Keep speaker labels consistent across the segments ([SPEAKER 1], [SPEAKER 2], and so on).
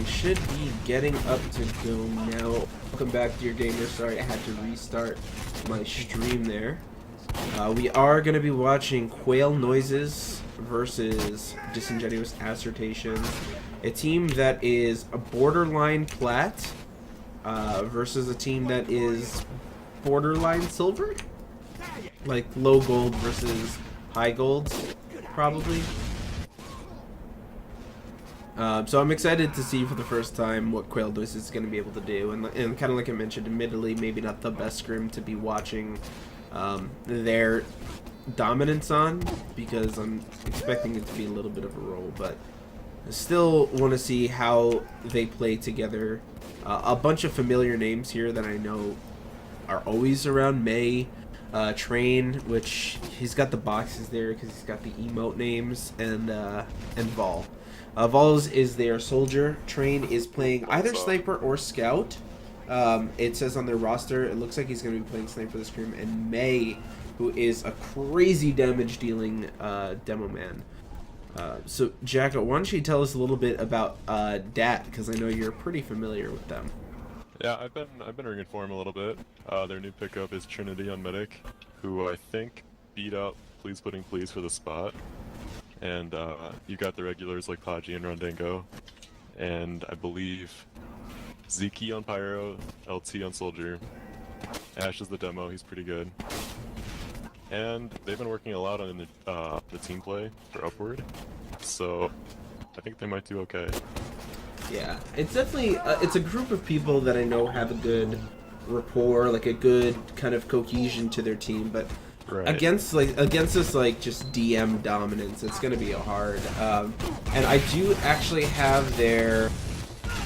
[SPEAKER 1] should be getting up to go now. Welcome back, dear gamer. Sorry, I had to restart my stream there. We are going to be watching Quail Noises versus Disingenuous Assertions. A team that is a borderline plat versus a team that is borderline silver? Like low gold versus high gold, probably. So I'm excited to see for the first time what Quail Noises is going to be able to do. And kind of like I mentioned, admittedly, maybe not the best scrim to be watching their dominance on, because I'm expecting it to be a little bit of a roll, but I still want to see how they play together. A bunch of familiar names here that I know are always around. May, Train, which he's got the boxes there because he's got the emote names, and Vol. Vol's is their soldier. Train is playing either sniper or scout. It says on their roster, it looks like he's going to be playing sniper this scrim. And May, who is a crazy damage dealing demo man. So Jacko, why don't you tell us a little bit about DAT, because I know you're pretty familiar with them.
[SPEAKER 2] Yeah, I've been ringing for him a little bit. Their new pickup is Trinity on Medic, who I think beat out Please Pudding Please for the spot. And you got the regulars like Podgy and Rondango, and I believe Zeke on Pyro, LT on Soldier, Ash is the demo, he's pretty good. And they've been working a lot on the team play for Upward, so I think they might do okay.
[SPEAKER 1] Yeah, it's definitely it's a group of people that I know have a good rapport, like a good kind of cohesion to their team, but
[SPEAKER 2] right.
[SPEAKER 1] against this like just DM dominance, it's gonna be hard. And I do actually have their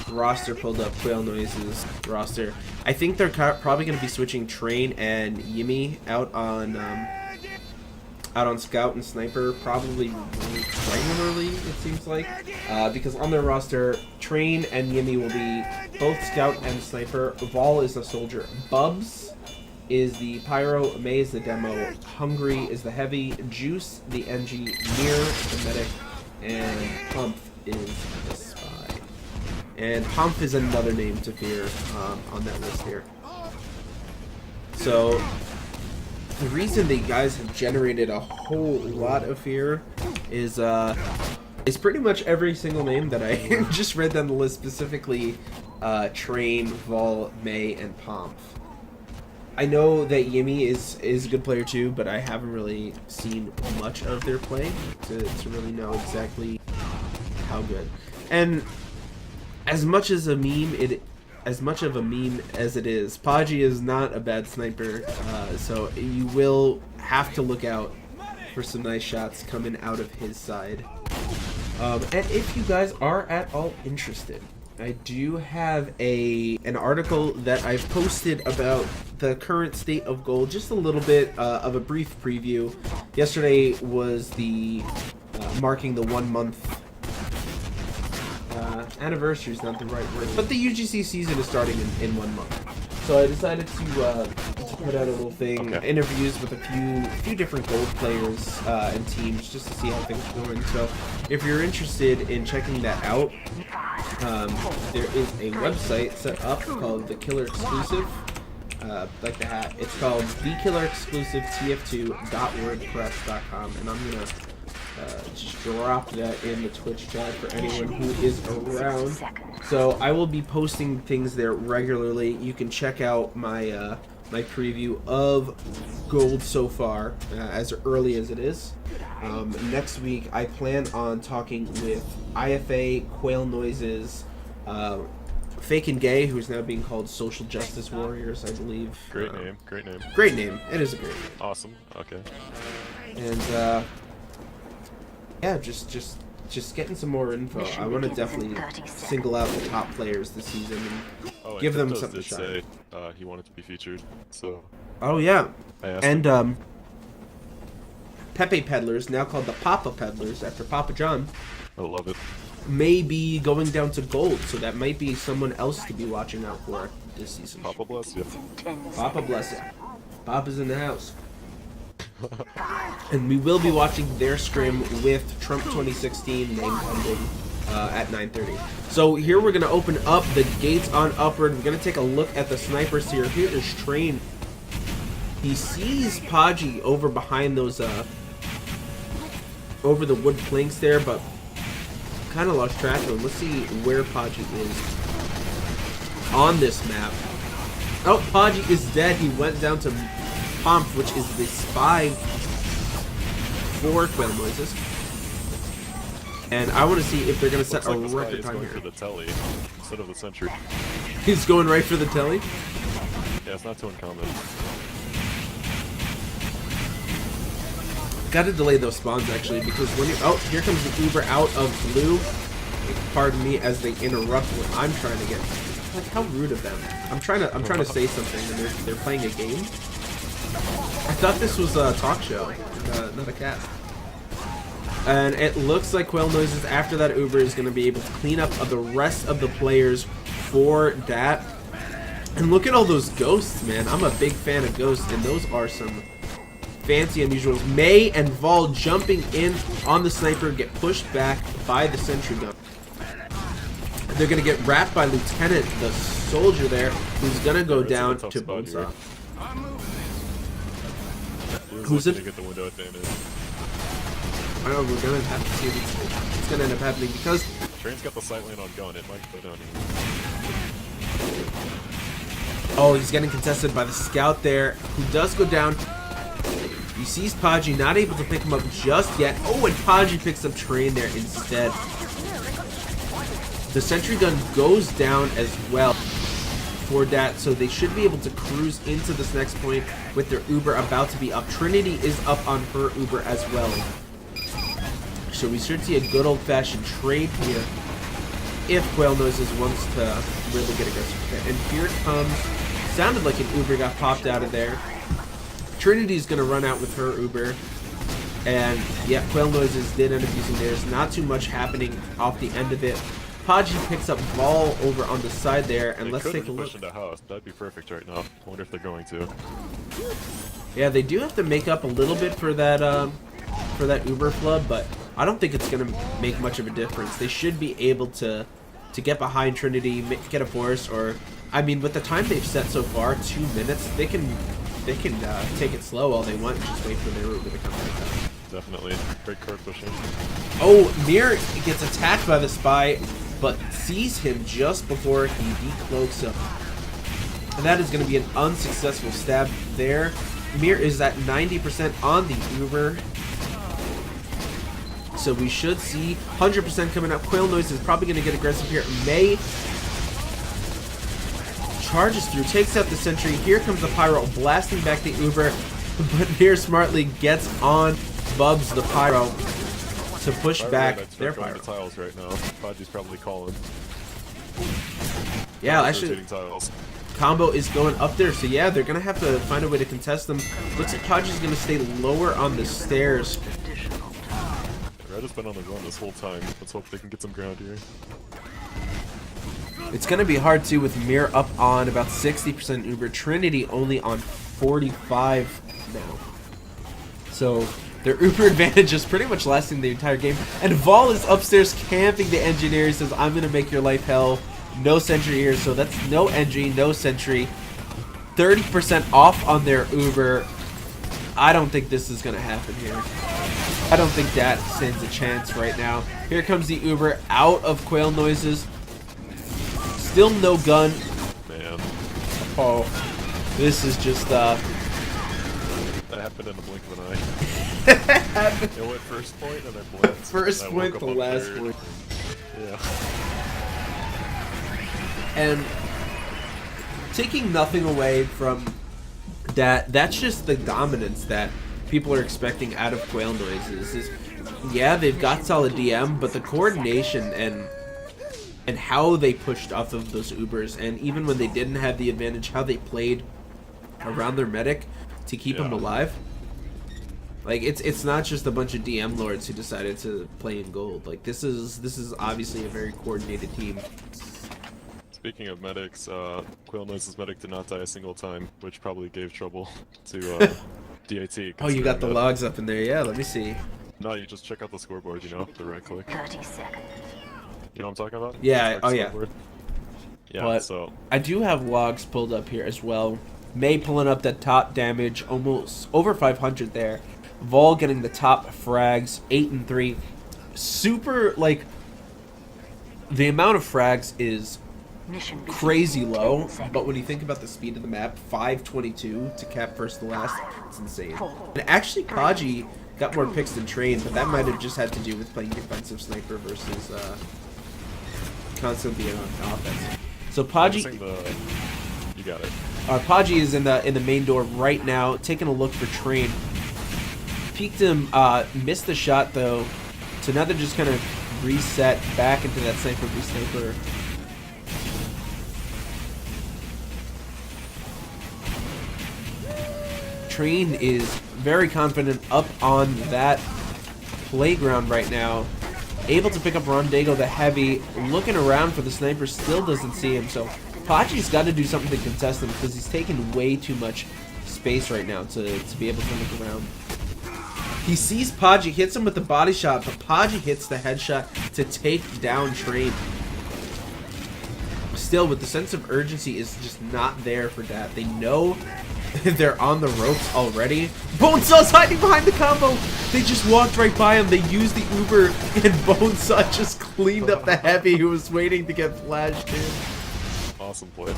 [SPEAKER 1] roster pulled up, Quail Noises roster. I think they're probably gonna be switching Train and Yimmy out on Scout and Sniper, probably regularly, it seems like, because on their roster, Train and Yimmy will be both Scout and Sniper. Vol is the Soldier. Bubs is the Pyro. May is the demo. Hungry is the Heavy. Juice, the NG. Mirror, the Medic. And Humph is the Spy. And Humph is another name to fear on that list here. So the reason the guys have generated a whole lot of fear is pretty much every single name that I just read down the list, specifically Train, Vol, May, and Pomp. I know that Yimmy is a good player too, but I haven't really seen much of their play to really know exactly how good. And as much of a meme as it is, Podgy is not a bad sniper, so you will have to look out for some nice shots coming out of his side. And if you guys are at all interested, I do have an article that I've posted about the current state of gold, just a little bit of a brief preview. Yesterday was the marking the 1 month anniversary is not the right word, but the UGC season is starting in 1 month. So I decided to put out a little thing,
[SPEAKER 2] okay.
[SPEAKER 1] Interviews with a few different gold players and teams, just to see how things are going. So if you're interested in checking that out, there is a website set up called The Killer Exclusive, like the hat. It's called The Killer Exclusive TF2.wordpress.com, and I'm gonna just drop that in the Twitch chat for anyone who is around. So I will be posting things there regularly. You can check out my my preview of gold so far, as early as it is. Next week I plan on talking with IFA, Quail Noises, Fake and Gay, who is now being called Social Justice Warriors, I believe.
[SPEAKER 2] Great name, great name.
[SPEAKER 1] Great name. It is a great name.
[SPEAKER 2] Awesome. Okay.
[SPEAKER 1] And yeah, just getting some more info. I want to definitely single out the top players this season and give them something to shine.
[SPEAKER 2] Say he wanted to be featured, so.
[SPEAKER 1] Oh yeah, and
[SPEAKER 2] him.
[SPEAKER 1] Pepe Peddlers, now called the Papa Peddlers after Papa John,
[SPEAKER 2] I love it.
[SPEAKER 1] may be going down to gold, so that might be someone else to be watching out for this season.
[SPEAKER 2] Papa bless you.
[SPEAKER 1] Papa bless it. Papa's in the house. And we will be watching their scrim with Trump 2016 name pending. at 9:30. So here we're gonna open up the gates on upward. We're gonna take a look at the snipers here. Here is Train. He sees Podgy over behind those over the wood planks there, but kind of lost track of him. Let's see where Podgy is on this map. Oh, Podgy is dead. He went down to Pomp, which is the spy for Quail Noises. And I want to see if they're going to set a record time here.
[SPEAKER 2] For the telly instead of the sentry.
[SPEAKER 1] He's going right for the telly?
[SPEAKER 2] Yeah, it's not too uncommon.
[SPEAKER 1] Gotta delay those spawns actually, because when you oh, here comes the Uber out of blue. Pardon me as they interrupt what I'm trying to get. Like, how rude of them. I'm trying to say something and they're playing a game. I thought this was a talk show, not a cast. And it looks like Quail Noises after that Uber is going to be able to clean up the rest of the players for DAT. And look at all those ghosts, man. I'm a big fan of ghosts, and those are some fancy unusuals. May and Vol jumping in on the sniper, get pushed back by the sentry gun. They're going to get wrapped by Lieutenant, the soldier there, who's going to go down to Bonesaw. Who's it?
[SPEAKER 2] Get the window advantage.
[SPEAKER 1] I know, we're going to have to see what's going to end up happening because...
[SPEAKER 2] Train's got the sight lane on gun, it might go down here.
[SPEAKER 1] Oh, he's getting contested by the scout there, who does go down. He sees Podgy, not able to pick him up just yet. Oh, and Podgy picks up Train there instead. The sentry gun goes down as well for that, so they should be able to cruise into this next point with their Uber about to be up. Trinity is up on her Uber as well. So we should see a good old-fashioned trade here if Quail Noises wants to really get aggressive. And here it comes. Sounded like an Uber got popped out of there. Trinity's going to run out with her Uber. And yeah, Quail Noises did end up using theirs. Not too much happening off the end of it. Podgy picks up Ball over on the side there, and let's take a look.
[SPEAKER 2] Into house. That'd be perfect right now. I wonder if they're going to.
[SPEAKER 1] Yeah, they do have to make up a little bit for that Uber flood, but I don't think it's gonna make much of a difference. They should be able to get behind Trinity, get a force, or I mean, with the time they've set so far, 2 minutes, they can take it slow all they want and just wait for their Uber to come back up.
[SPEAKER 2] Definitely. Great card pushing.
[SPEAKER 1] Oh, Mir gets attacked by the spy, but sees him just before he decloaks him. And that is going to be an unsuccessful stab there. Mir is at 90% on the Uber. So we should see 100% coming up. Quail Noise is probably going to get aggressive here. May charges through, takes out the sentry. Here comes the Pyro, blasting back the Uber. But Mir smartly gets on Bubs the Pyro to push back their Pyro.
[SPEAKER 2] The tiles right now. Podgy's probably calling.
[SPEAKER 1] Yeah, actually, combo is going up there, so yeah, they're gonna have to find a way to contest them. Looks like Podgy's gonna stay lower on the stairs.
[SPEAKER 2] Red has been on the run this whole time. Let's hope they can get some ground here.
[SPEAKER 1] It's gonna be hard too with Mir up on about 60% Uber. Trinity only on 45 now. So their Uber advantage is pretty much lasting the entire game. And Vol is upstairs camping the engineer. He says, I'm going to make your life hell. No sentry here. So that's no NG, no sentry. 30% off on their Uber. I don't think this is going to happen here. I don't think that stands a chance right now. Here comes the Uber out of Quail Noises. Still no gun.
[SPEAKER 2] Man.
[SPEAKER 1] Oh, this is just...
[SPEAKER 2] That happened in the blink of an eye. It went first point and then blinked.
[SPEAKER 1] First point to last point.
[SPEAKER 2] Yeah.
[SPEAKER 1] And taking nothing away from that, that's just the dominance that people are expecting out of Quail Noises. Is, yeah, they've got solid DM, but the coordination and how they pushed off of those Ubers, and even when they didn't have the advantage, how they played around their medic to keep him alive. Like, it's not just a bunch of DM lords who decided to play in gold. Like, this is obviously a very coordinated team.
[SPEAKER 2] Speaking of medics, Quail Noise's medic did not die a single time, which probably gave trouble to DAT.
[SPEAKER 1] Oh, you got the logs up in there, yeah, let me see.
[SPEAKER 2] No, you just check out the scoreboard, you know, the right click.
[SPEAKER 3] 30 seconds.
[SPEAKER 2] You know what I'm talking about?
[SPEAKER 1] Yeah,
[SPEAKER 2] Dark
[SPEAKER 1] oh yeah.
[SPEAKER 2] snowboard. Yeah,
[SPEAKER 1] But
[SPEAKER 2] so
[SPEAKER 1] I do have logs pulled up here as well. May pulling up that top damage, almost over 500 there. Vol getting the top frags, 8 and 3. Super, like, the amount of frags is crazy low, but when you think about the speed of the map, 522 to cap first to last, it's insane. And actually, Podgy got more picks than Train, but that might have just had to do with playing defensive sniper versus constantly on offense. So Podgy,
[SPEAKER 2] you got it.
[SPEAKER 1] Podgy is in the main door right now, taking a look for Train. Peeked him, missed the shot though. So now they're just kind of reset back into that sniper v sniper. Train is very confident up on that playground right now. Able to pick up Rondego the heavy. Looking around for the sniper, still doesn't see him. So Podgy's got to do something to contest him because he's taking way too much space right now to be able to look around. He sees Podgy, hits him with the body shot, but Podgy hits the headshot to take down Train. Still, with the sense of urgency is just not there for DAT. They know they're on the ropes already. Bonesaw's hiding behind the combo. They just walked right by him. They used the Uber, and Bonesaw just cleaned up the heavy who was waiting to get flashed in.
[SPEAKER 2] Awesome play.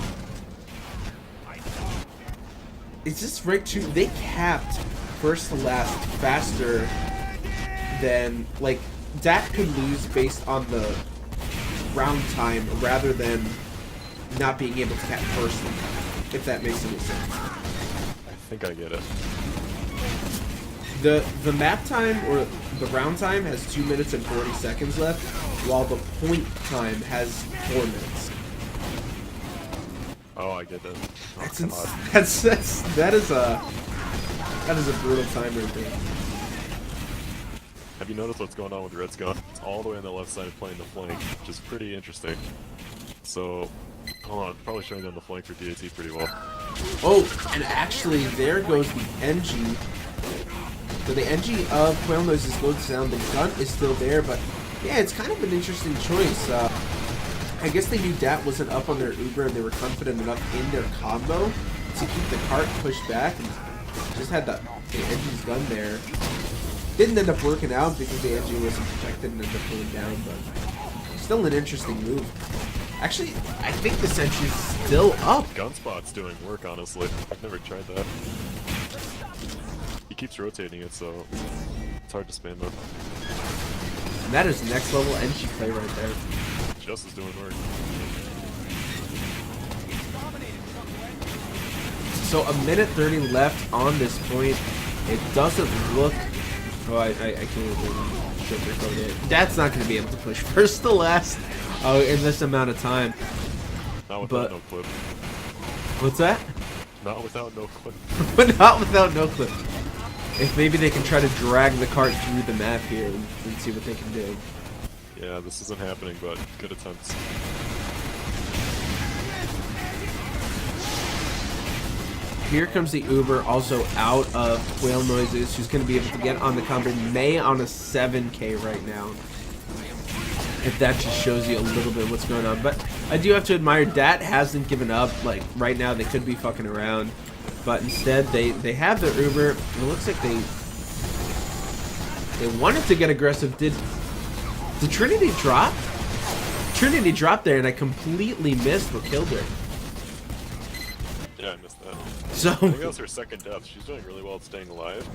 [SPEAKER 1] It's just right too. They capped first to last faster than, like, DAT could lose based on the round time rather than not being able to cap first, if that makes any sense.
[SPEAKER 2] I think I get it.
[SPEAKER 1] The map time or the round time has 2 minutes and 40 seconds left, while the point time has 4 minutes.
[SPEAKER 2] Oh, I get it. Oh,
[SPEAKER 1] That is a brutal time right there.
[SPEAKER 2] Have you noticed what's going on with Red's gun? It's all the way on the left side playing the flank, which is pretty interesting. So, hold on, probably showing them the flank for DAT pretty well.
[SPEAKER 1] Oh, and actually, there goes the NG. So the NG of Quail Noise is slowed down. The gun is still there, but yeah, it's kind of an interesting choice. I guess they knew DAT wasn't up on their Uber, and they were confident enough in their combo to keep the cart pushed back, and just had the NG's gun there. Didn't end up working out because the NG wasn't protected and ended up pulling down, but still an interesting move. Actually, I think the sentry's still up.
[SPEAKER 2] Gunspot's doing work, honestly. I've never tried that. He keeps rotating it, so it's hard to spam up.
[SPEAKER 1] And that is next level NG play right there.
[SPEAKER 2] Just is doing work.
[SPEAKER 1] So a minute 30 left on this point. It doesn't look... Oh, I can't even sugarcoat it. That's not going to be able to push first to last in this amount of time.
[SPEAKER 2] Not without no clip.
[SPEAKER 1] What's that?
[SPEAKER 2] Not without no clip.
[SPEAKER 1] But not without no clip. If maybe they can try to drag the cart through the map here and see what they can do.
[SPEAKER 2] Yeah, this isn't happening, but good attempts.
[SPEAKER 1] Here comes the Uber, also out of Quail Noises, who's going to be able to get on the combo. May on a 7K right now. If that just shows you a little bit what's going on. But I do have to admire DAT hasn't given up. Like, right now they could be fucking around. But instead, they have their Uber. And it looks like they wanted to get aggressive. Did Trinity drop? Trinity dropped there, and I completely missed what killed her.
[SPEAKER 2] Yeah, I missed that.
[SPEAKER 1] So
[SPEAKER 2] I think that was her second death. She's doing really well at staying alive.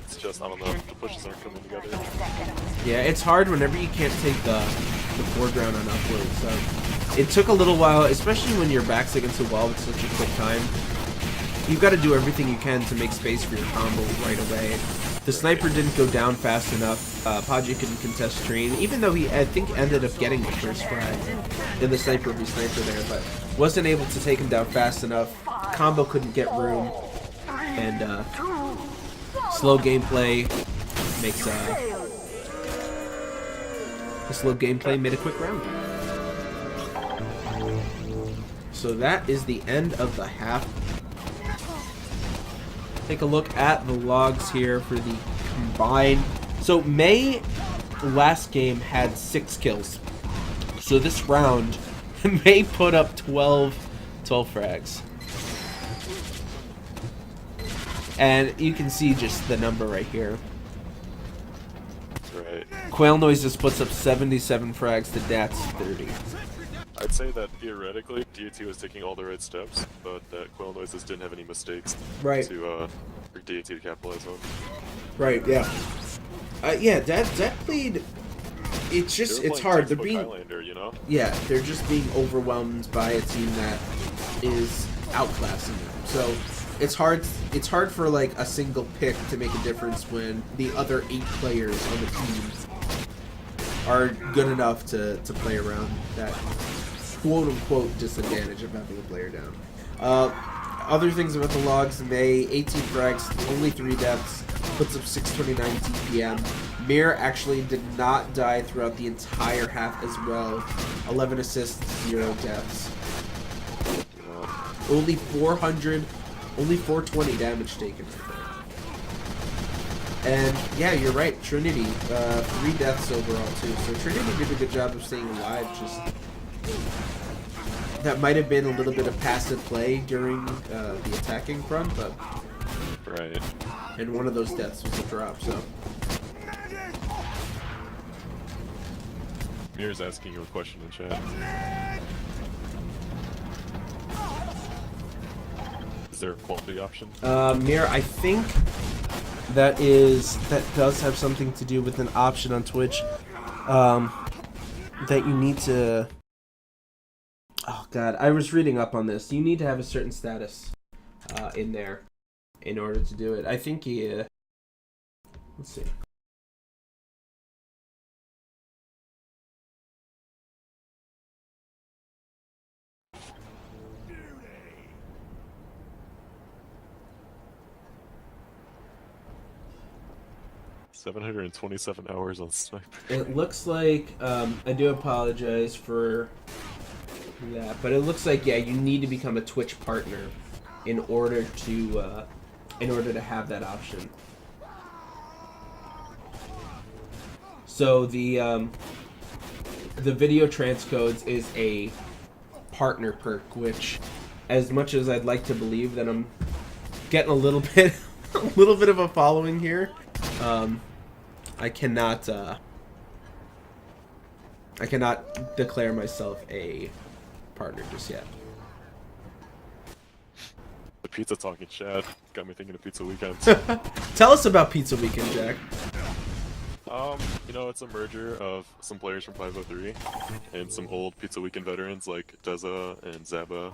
[SPEAKER 2] It's just, I don't know, the pushes aren't coming together.
[SPEAKER 1] yeah, it's hard whenever you can't take the foreground on upwards. So it took a little while, especially when your back's against the wall with such a quick time. You've got to do everything you can to make space for your combo right away. The sniper didn't go down fast enough. Podgy couldn't contest Train, even though he, I think, ended up getting the first frag in the sniper v sniper there, but wasn't able to take him down fast enough. Combo couldn't get room, and slow gameplay makes the slow gameplay made a quick round. So that is the end of the half. Take a look at the logs here for the combined. So May last game had 6 kills. So this round may put up 12 frags. And you can see just the number right here.
[SPEAKER 2] Right.
[SPEAKER 1] Quail Noises puts up 77 frags to DAT's 30.
[SPEAKER 2] I'd say that theoretically, DAT was taking all the right steps, but that Quail Noises didn't have any mistakes
[SPEAKER 1] Right.
[SPEAKER 2] for DAT to capitalize on.
[SPEAKER 1] Right, yeah. Yeah, DAT played... It's just, it's hard. They're being...
[SPEAKER 2] Highlander, you know?
[SPEAKER 1] Yeah, they're just being overwhelmed by a team that is outclassing them. So it's hard for like a single pick to make a difference when the other 8 players on the team are good enough to play around that quote-unquote disadvantage of having a player down. Other things about the logs: May, 18 frags, only 3 deaths, puts up 629 TPM. Mir actually did not die throughout the entire half as well. 11 assists, 0 deaths. Only 420 damage taken. And yeah, you're right, Trinity, 3 deaths overall too. So Trinity did a good job of staying alive. Just that might have been a little bit of passive play during the attacking front, but
[SPEAKER 2] right.
[SPEAKER 1] And one of those deaths was a drop. So
[SPEAKER 2] Mir's asking you a question in chat. Is there a quality option?
[SPEAKER 1] Mir, I think that does have something to do with an option on Twitch that you need to. Oh God, I was reading up on this. You need to have a certain status in there in order to do it. I think he. Let's see.
[SPEAKER 2] $727 hours on Sniper.
[SPEAKER 1] It looks like I do apologize for that, but it looks like, yeah, you need to become a Twitch partner in order to have that option. So the video transcodes is a partner perk, which, as much as I'd like to believe that I'm getting a little bit of a following here, I cannot declare myself a partner just yet.
[SPEAKER 2] The pizza talking chat got me thinking of pizza weekends.
[SPEAKER 1] Tell us about Pizza Weekend, Jack.
[SPEAKER 2] You know, it's a merger of some players from 503 and some old Pizza Weekend veterans like Deza and Zaba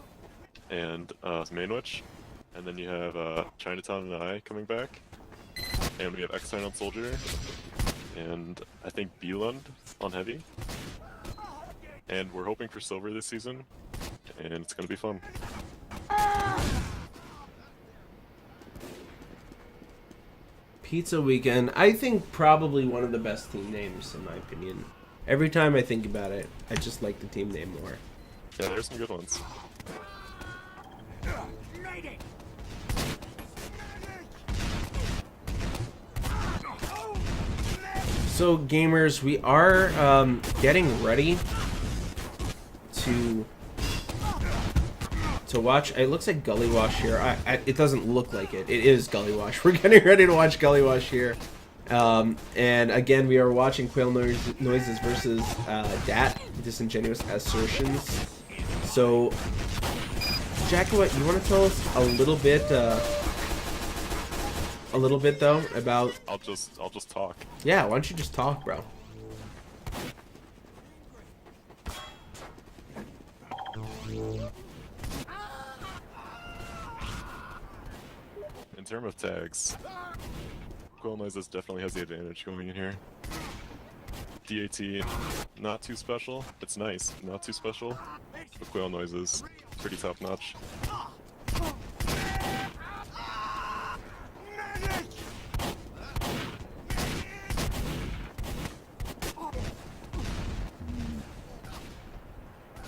[SPEAKER 2] and Mainwich. And then you have Chinatown and I coming back. And we have X-Sign on Soldier. And I think Bieland on Heavy. And we're hoping for Silver this season. And it's gonna be fun.
[SPEAKER 1] Pizza Weekend, I think probably one of the best team names in my opinion. Every time I think about it, I just like the team name more.
[SPEAKER 2] Yeah, there's some good ones.
[SPEAKER 1] So gamers, we are getting ready to watch. It looks like Gully Wash here. It doesn't look like it. It is Gully Wash. We're getting ready to watch Gully Wash here. And again, we are watching Quail Noises versus DAT, Disingenuous Assertions. So, Jack, you want to tell us a little bit though about?
[SPEAKER 2] I'll just talk.
[SPEAKER 1] Yeah, why don't you just talk, bro?
[SPEAKER 2] In terms of tags, Quail Noises definitely has the advantage going in here. DAT, not too special. It's nice, not too special. But Quail Noises, pretty top notch.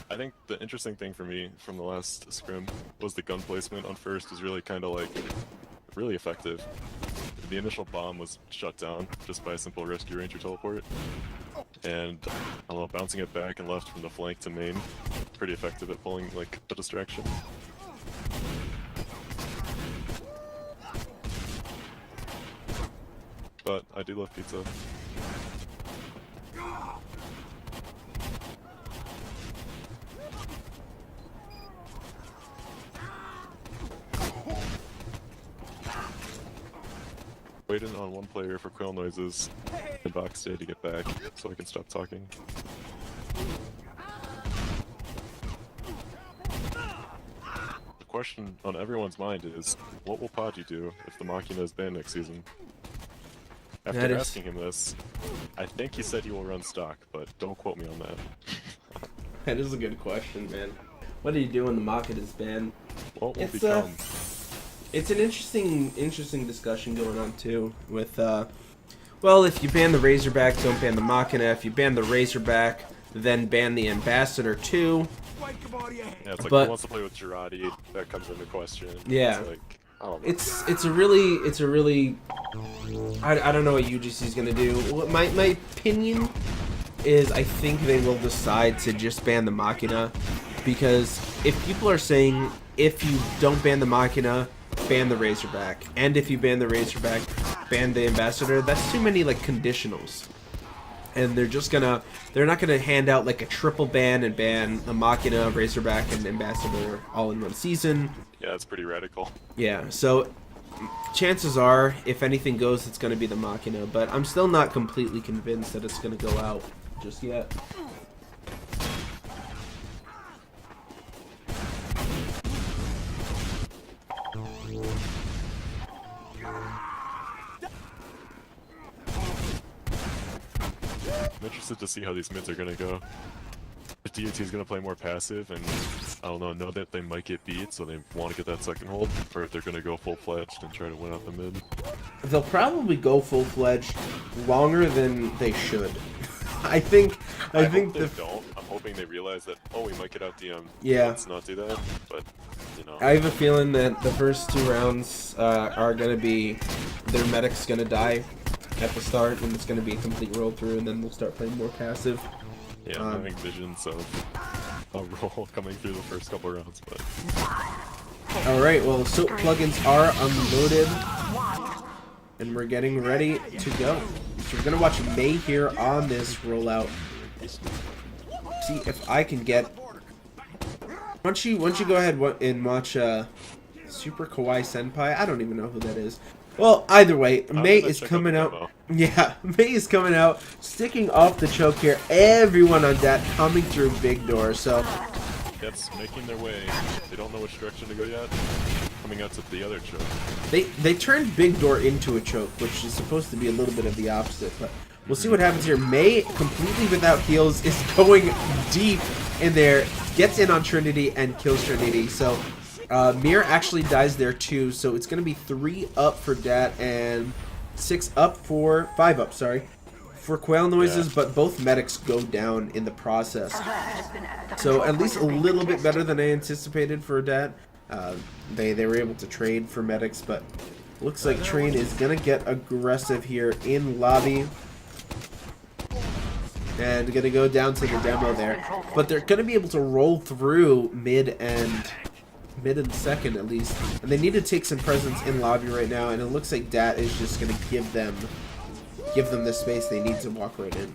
[SPEAKER 2] I think the interesting thing for me from the last scrim was the gun placement on first was really kind of like really effective. The initial bomb was shut down just by a simple rescue ranger teleport. and I don't know, bouncing it back and left from the flank to main. Pretty effective at pulling like the distraction. But I do love pizza. Waiting on one player for Quail noises in box day to get back, so I can stop talking. The question on everyone's mind is, what will Podgy do if the Machina is banned next season? After asking him this, I think he said he will run stock, but don't quote me on that.
[SPEAKER 1] That is a good question, man. What do you do when the Machina is banned?
[SPEAKER 2] What will become?
[SPEAKER 1] It's an interesting discussion going on too. With well, if you ban the Razorback, don't ban the Machina. If you ban the Razorback, then ban the Ambassador too.
[SPEAKER 2] Yeah, it's like who wants to play with Girardi? That comes into question.
[SPEAKER 1] Yeah,
[SPEAKER 2] it's like, I don't know.
[SPEAKER 1] It's a really I don't know what UGC is gonna do. My opinion is I think they will decide to just ban the Machina, because if people are saying if you don't ban the Machina, ban the Razorback, and if you ban the Razorback, ban the Ambassador, that's too many like conditionals. And they're not gonna hand out like a triple ban and ban the Machina, Razorback, and Ambassador all in one season.
[SPEAKER 2] Yeah, it's pretty radical.
[SPEAKER 1] Yeah, so chances are, if anything goes, it's gonna be the Machina, but I'm still not completely convinced that it's gonna go out just yet.
[SPEAKER 2] I'm interested to see how these mids are gonna go. If DAT is gonna play more passive and, I don't know that they might get beat, so they want to get that second hold, or if they're gonna go full-fledged and try to win out the mid.
[SPEAKER 1] They'll probably go full-fledged longer than they should. I think
[SPEAKER 2] they don't. I'm hoping they realize that, oh, we might get out DM.
[SPEAKER 1] Yeah.
[SPEAKER 2] Let's not do that, but, you know.
[SPEAKER 1] I have a feeling that the first 2 rounds are gonna be, their medic's gonna die at the start, and it's gonna be a complete roll through, and then we'll start playing more passive.
[SPEAKER 2] Yeah, I'm having visions of a roll coming through the first couple rounds, but...
[SPEAKER 1] Alright, well, the soap plugins are unloaded, and we're getting ready to go. So we're gonna watch May here on this rollout. See if I can get... Why don't you go ahead and watch Super Kawaii Senpai? I don't even know who that is. Well, either way, May is coming out. Yeah, May is coming out, sticking off the choke here. Everyone on DAT coming through big door, so...
[SPEAKER 2] That's making their way. They don't know which direction to go yet. Coming out to the other choke.
[SPEAKER 1] They turned big door into a choke, which is supposed to be a little bit of the opposite, but we'll see what happens here. May, completely without heals, is going deep in there, gets in on Trinity, and kills Trinity, so... Mir actually dies there too, so it's going to be 3 up for DAT and 5 up, sorry, for Quail noises, but both medics go down in the process. So at least a little bit better than I anticipated for DAT. They were able to trade for medics, but looks like Train is going to get aggressive here in lobby. And going to go down to the demo there. But they're going to be able to roll through mid and second at least, and they need to take some presence in lobby right now, and it looks like DAT is just going to give them the space they need to walk right in.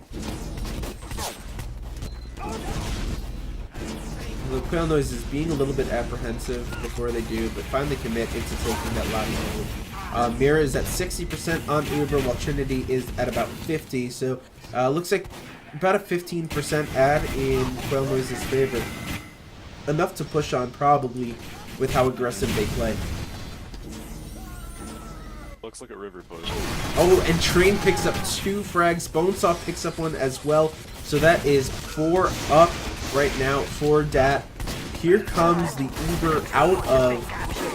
[SPEAKER 1] The Quail Noise is being a little bit apprehensive before they do, but finally commit into taking that lobby hold. Mira is at 60% on Uber, while Trinity is at about 50, so looks like about a 15% add in Quail Noise's favor. Enough to push on, probably, with how aggressive they play.
[SPEAKER 2] Looks like a river push.
[SPEAKER 1] Oh, and Train picks up 2 frags. Bonesaw picks up 1 as well. So that is 4 up right now for DAT. Here comes the Uber out of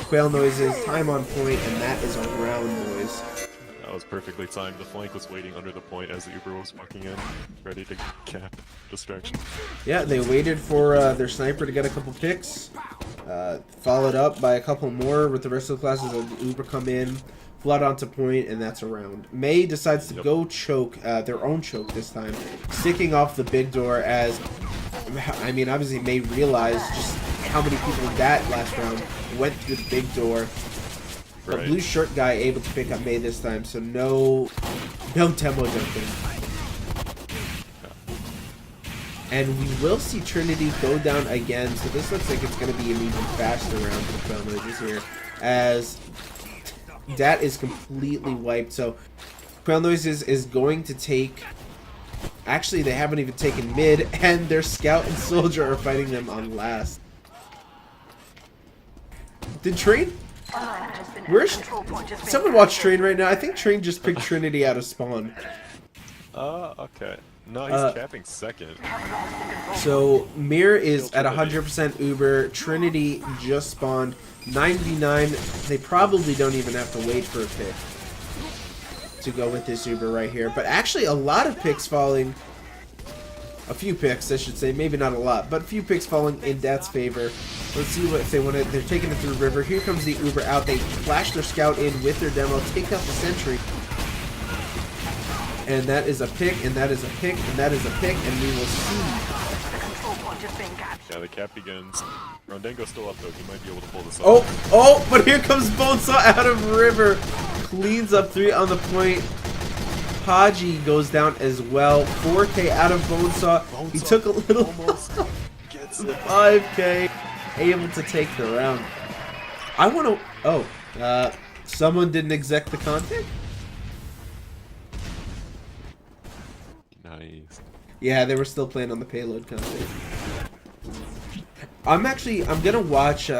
[SPEAKER 1] Quail Noises. Time on point, and that is a round, boys.
[SPEAKER 2] That was perfectly timed. The flank was waiting under the point as the Uber was walking in, ready to cap distraction.
[SPEAKER 1] Yeah, they waited for their sniper to get a couple picks, followed up by a couple more with the rest of the classes of the Uber come in, flood onto point, and that's a round. May decides to go choke, their own choke this time, sticking off the big door as, I mean, obviously May realized just how many people in that last round went through the big door. The blue shirt guy able to pick up May this time, so no demo jumping. And we will see Trinity go down again, so this looks like it's going to be an even faster round for Quail Noises here, as DAT is completely wiped. So Quail Noises is going to take, actually they haven't even taken mid, and their Scout and Soldier are fighting them on last. Did Train? Where's someone watch Train right now? I think Train just picked Trinity out of spawn.
[SPEAKER 2] Okay. No, he's capping second.
[SPEAKER 1] So Mir is at 100% Uber. Trinity just spawned 99. They probably don't even have to wait for a pick to go with this Uber right here. But actually, a lot of picks falling. A few picks, I should say. Maybe not a lot, but a few picks falling in DAT's favor. Let's see what if they want to. They're taking it through River. Here comes the Uber out. They flash their Scout in with their demo. Take out the Sentry. And that is a pick, and that is a pick, and that is a pick, and we will see.
[SPEAKER 2] Yeah, the cap begins. Rondengo's still up though, he might be able to pull this off.
[SPEAKER 1] Oh, but here comes Bonesaw out of River. Cleans up 3 on the point. Haji goes down as well. 4K out of Bonesaw. He took a little
[SPEAKER 2] Gets it.
[SPEAKER 1] 5K. Able to take the round. I want to... someone didn't exec the config?
[SPEAKER 2] Nice.
[SPEAKER 1] Yeah, they were still playing on the payload config. I'm gonna watch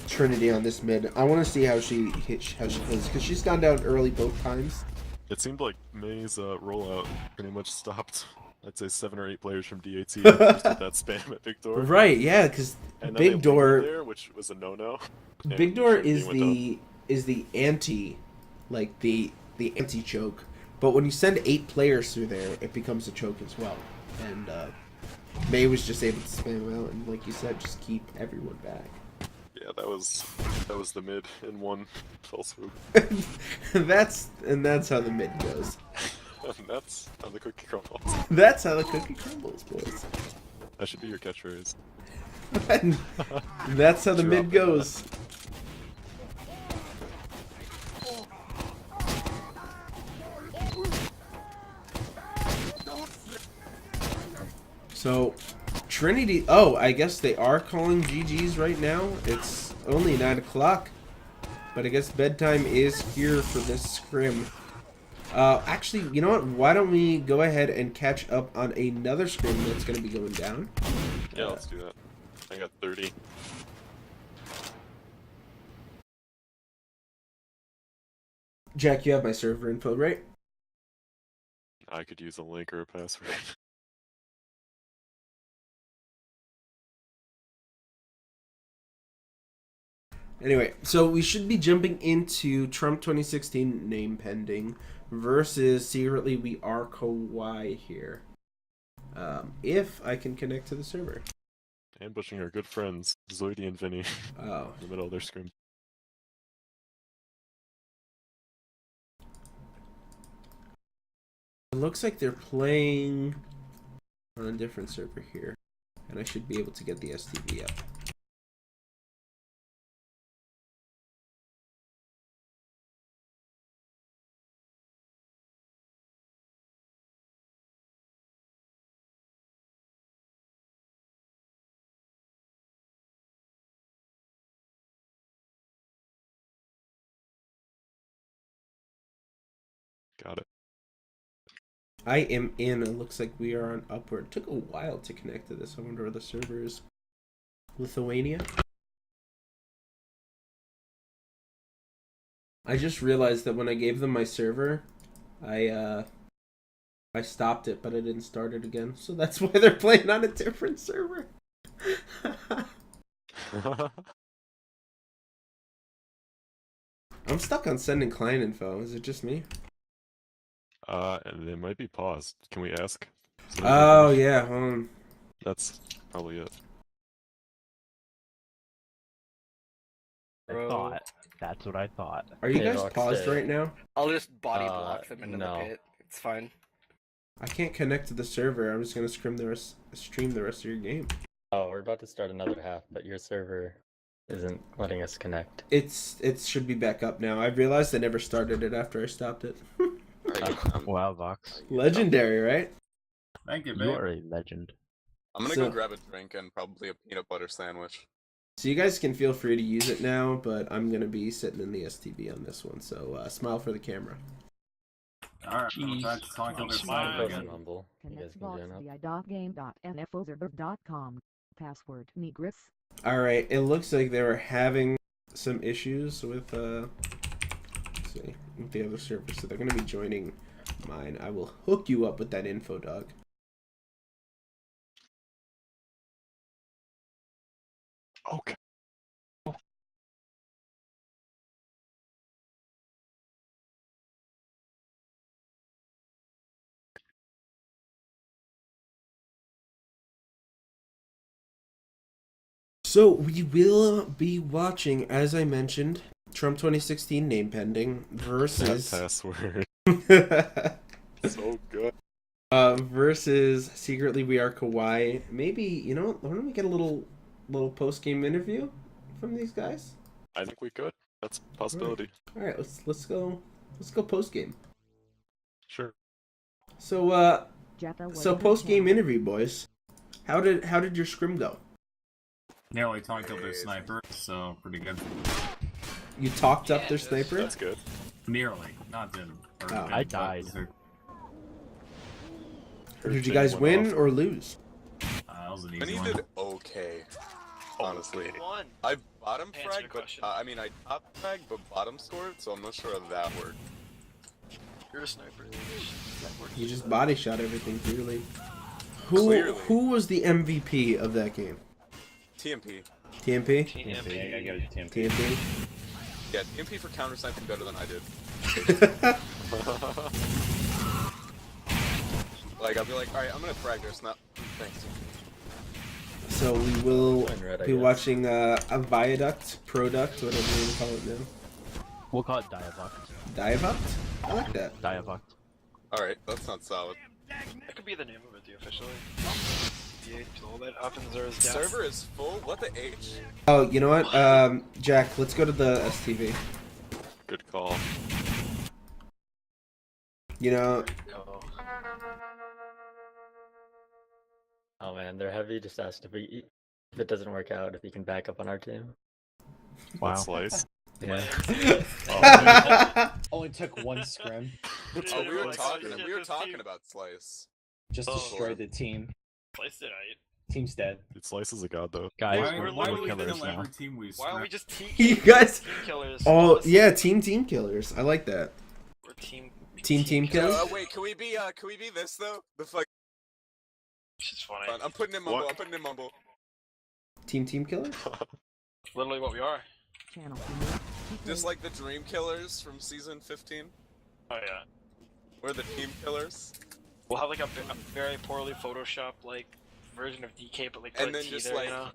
[SPEAKER 1] Trinity on this mid. I want to see how she plays, because she's gone down early both times.
[SPEAKER 2] It seemed like May's rollout pretty much stopped, I'd say 7 or 8 players from DAT just with that spam at Big Door.
[SPEAKER 1] Right, yeah, because Big Door
[SPEAKER 2] there, which was a no-no.
[SPEAKER 1] Big Door is the anti, like the anti choke. But when you send 8 players through there, it becomes a choke as well. And May was just able to spam them out, and like you said, just keep everyone back.
[SPEAKER 2] Yeah, that was the mid in one fell swoop.
[SPEAKER 1] that's how the mid goes.
[SPEAKER 2] And that's how the cookie crumbles.
[SPEAKER 1] That's how the cookie crumbles, boys.
[SPEAKER 2] That should be your catchphrase.
[SPEAKER 1] That's how the mid goes. So, Trinity... Oh, I guess they are calling GG's right now. It's only 9 o'clock. But I guess bedtime is here for this scrim. Actually, you know what? Why don't we go ahead and catch up on another scrim that's going to be going down?
[SPEAKER 2] Yeah, let's do that. I got 30.
[SPEAKER 1] Jack, you have my server info, right?
[SPEAKER 2] I could use a link or a password.
[SPEAKER 1] Anyway, so we should be jumping into Trump 2016 name pending versus Secretly We Are Kawaii here. If I can connect to the server.
[SPEAKER 2] Ambushing our good friends, Zoidy and Vinny,
[SPEAKER 1] Oh.
[SPEAKER 2] in the middle of their scrim.
[SPEAKER 1] It looks like they're playing on a different server here. And I should be able to get the STV up.
[SPEAKER 2] Got it.
[SPEAKER 1] I am in. It looks like we are on upward. It took a while to connect to this. I wonder where the server is. Lithuania? I just realized that when I gave them my server, I stopped it, but I didn't start it again. So that's why they're playing on a different server. I'm stuck on sending client info. Is it just me?
[SPEAKER 2] And it might be paused. Can we ask?
[SPEAKER 1] Oh, yeah.
[SPEAKER 2] That's probably it.
[SPEAKER 3] I thought That's what I thought.
[SPEAKER 1] Are you
[SPEAKER 4] Hey,
[SPEAKER 1] guys
[SPEAKER 4] Rock,
[SPEAKER 1] paused
[SPEAKER 4] stay.
[SPEAKER 1] right now?
[SPEAKER 5] I'll just body block them into
[SPEAKER 4] no.
[SPEAKER 5] the pit. It's fine.
[SPEAKER 1] I can't connect to the server. I'm just gonna stream the rest of your game.
[SPEAKER 4] Oh, we're about to start another half, but your server isn't letting us connect.
[SPEAKER 1] It should be back up now. I realized I never started it after I stopped it.
[SPEAKER 3] Wow, Vox.
[SPEAKER 1] Legendary, right?
[SPEAKER 6] Thank you,
[SPEAKER 3] You
[SPEAKER 6] babe.
[SPEAKER 3] are a legend.
[SPEAKER 7] I'm gonna
[SPEAKER 1] So-
[SPEAKER 7] go grab a drink and probably a peanut butter sandwich.
[SPEAKER 1] So you guys can feel free to use it now, but I'm gonna be sitting in the STV on this one. So smile for the camera.
[SPEAKER 6] Alright, I'm trying to talk to this
[SPEAKER 8] Smile.
[SPEAKER 6] side
[SPEAKER 4] Post
[SPEAKER 6] again.
[SPEAKER 4] mumble. You guys
[SPEAKER 8] Connect
[SPEAKER 4] can
[SPEAKER 8] box
[SPEAKER 4] join up.
[SPEAKER 8] via .game.nfoserver.com. Password Negress.
[SPEAKER 1] All right, it looks like they were having some issues with let's see, with the other server, so they're gonna be joining mine. I will hook you up with that info, dog.
[SPEAKER 2] Okay.
[SPEAKER 1] So we will be watching, as I mentioned, Trump 2016 name pending
[SPEAKER 2] That
[SPEAKER 1] versus
[SPEAKER 2] password. So good.
[SPEAKER 1] versus Secretly We Are Kawaii. Maybe, you know, why don't we get a little post game interview from these guys?
[SPEAKER 2] I think we could. That's a possibility.
[SPEAKER 1] All right, let's go post game.
[SPEAKER 2] Sure.
[SPEAKER 1] So
[SPEAKER 8] Jetta
[SPEAKER 1] so post game interview, boys. How did your scrim go?
[SPEAKER 6] Nearly talked up their sniper, so pretty good.
[SPEAKER 1] You talked up their sniper.
[SPEAKER 2] That's good.
[SPEAKER 6] Nearly, not did.
[SPEAKER 1] Oh.
[SPEAKER 3] I died.
[SPEAKER 1] Did you guys win or lose?
[SPEAKER 6] That was an
[SPEAKER 7] And
[SPEAKER 6] easy
[SPEAKER 7] he
[SPEAKER 6] one.
[SPEAKER 7] did okay, honestly.
[SPEAKER 5] One.
[SPEAKER 7] I bottom
[SPEAKER 5] Answer
[SPEAKER 7] frag,
[SPEAKER 5] your
[SPEAKER 7] but
[SPEAKER 5] question.
[SPEAKER 7] I mean I top frag, but bottom scored, so I'm not sure how that worked.
[SPEAKER 5] You're a sniper.
[SPEAKER 1] You just body shot everything clearly.
[SPEAKER 7] Clearly.
[SPEAKER 1] Who was the MVP of that game?
[SPEAKER 7] TMP.
[SPEAKER 1] TMP.
[SPEAKER 5] TMP.
[SPEAKER 6] I got it, TMP.
[SPEAKER 1] TMP.
[SPEAKER 7] Yeah, TMP for counter sniping better than I did. Like I'll be like, alright, I'm gonna frag this. Not thanks.
[SPEAKER 1] So we will
[SPEAKER 4] Fine, red, I
[SPEAKER 1] be
[SPEAKER 4] guess.
[SPEAKER 1] watching a viaduct, product, whatever you want to call it now.
[SPEAKER 3] We'll call it Diavoct.
[SPEAKER 1] Diavuct? I like that.
[SPEAKER 3] Diavoct.
[SPEAKER 7] Alright, that's not solid.
[SPEAKER 5] That could be the name of it, officially. The all that happens there is death.
[SPEAKER 7] Server is full. What the H?
[SPEAKER 1] Oh, you know what? Jack, let's go to the STV.
[SPEAKER 2] Good call.
[SPEAKER 1] You know,
[SPEAKER 5] Oh.
[SPEAKER 4] Oh man, they're heavy. Just asked if it doesn't work out, if you can back up on our team.
[SPEAKER 3] Wow.
[SPEAKER 2] Slice.
[SPEAKER 4] Yeah.
[SPEAKER 9] Only took one scrim.
[SPEAKER 7] Oh, we were talking about Slice.
[SPEAKER 9] Just
[SPEAKER 5] Oh.
[SPEAKER 9] destroyed the team.
[SPEAKER 5] Slice it, right?
[SPEAKER 9] Team's dead.
[SPEAKER 2] It slices a god though.
[SPEAKER 3] Guys,
[SPEAKER 6] Why,
[SPEAKER 3] we're
[SPEAKER 6] why do
[SPEAKER 3] team
[SPEAKER 6] we
[SPEAKER 3] killers
[SPEAKER 6] kill
[SPEAKER 3] now.
[SPEAKER 6] every team we
[SPEAKER 5] Why don't we
[SPEAKER 6] scrap?
[SPEAKER 5] just team
[SPEAKER 1] You guys-
[SPEAKER 5] team killers?
[SPEAKER 1] oh
[SPEAKER 5] Honestly,
[SPEAKER 1] yeah, team killers. I like that.
[SPEAKER 5] We're team
[SPEAKER 1] Team killers.
[SPEAKER 7] Wait, can we be this though? The fuck.
[SPEAKER 5] Which is funny.
[SPEAKER 7] I'm putting in mumble.
[SPEAKER 2] What?
[SPEAKER 7] I'm putting in mumble.
[SPEAKER 1] Team killers.
[SPEAKER 5] Literally what we are.
[SPEAKER 8] Channel.
[SPEAKER 7] Just like the Dream Killers from season 15.
[SPEAKER 5] Oh yeah.
[SPEAKER 7] We're the team killers.
[SPEAKER 5] We'll have like a very poorly photoshopped like version of DK, but like
[SPEAKER 7] And
[SPEAKER 5] put a
[SPEAKER 7] then
[SPEAKER 5] T
[SPEAKER 7] just,
[SPEAKER 5] there,
[SPEAKER 7] like,
[SPEAKER 5] you know?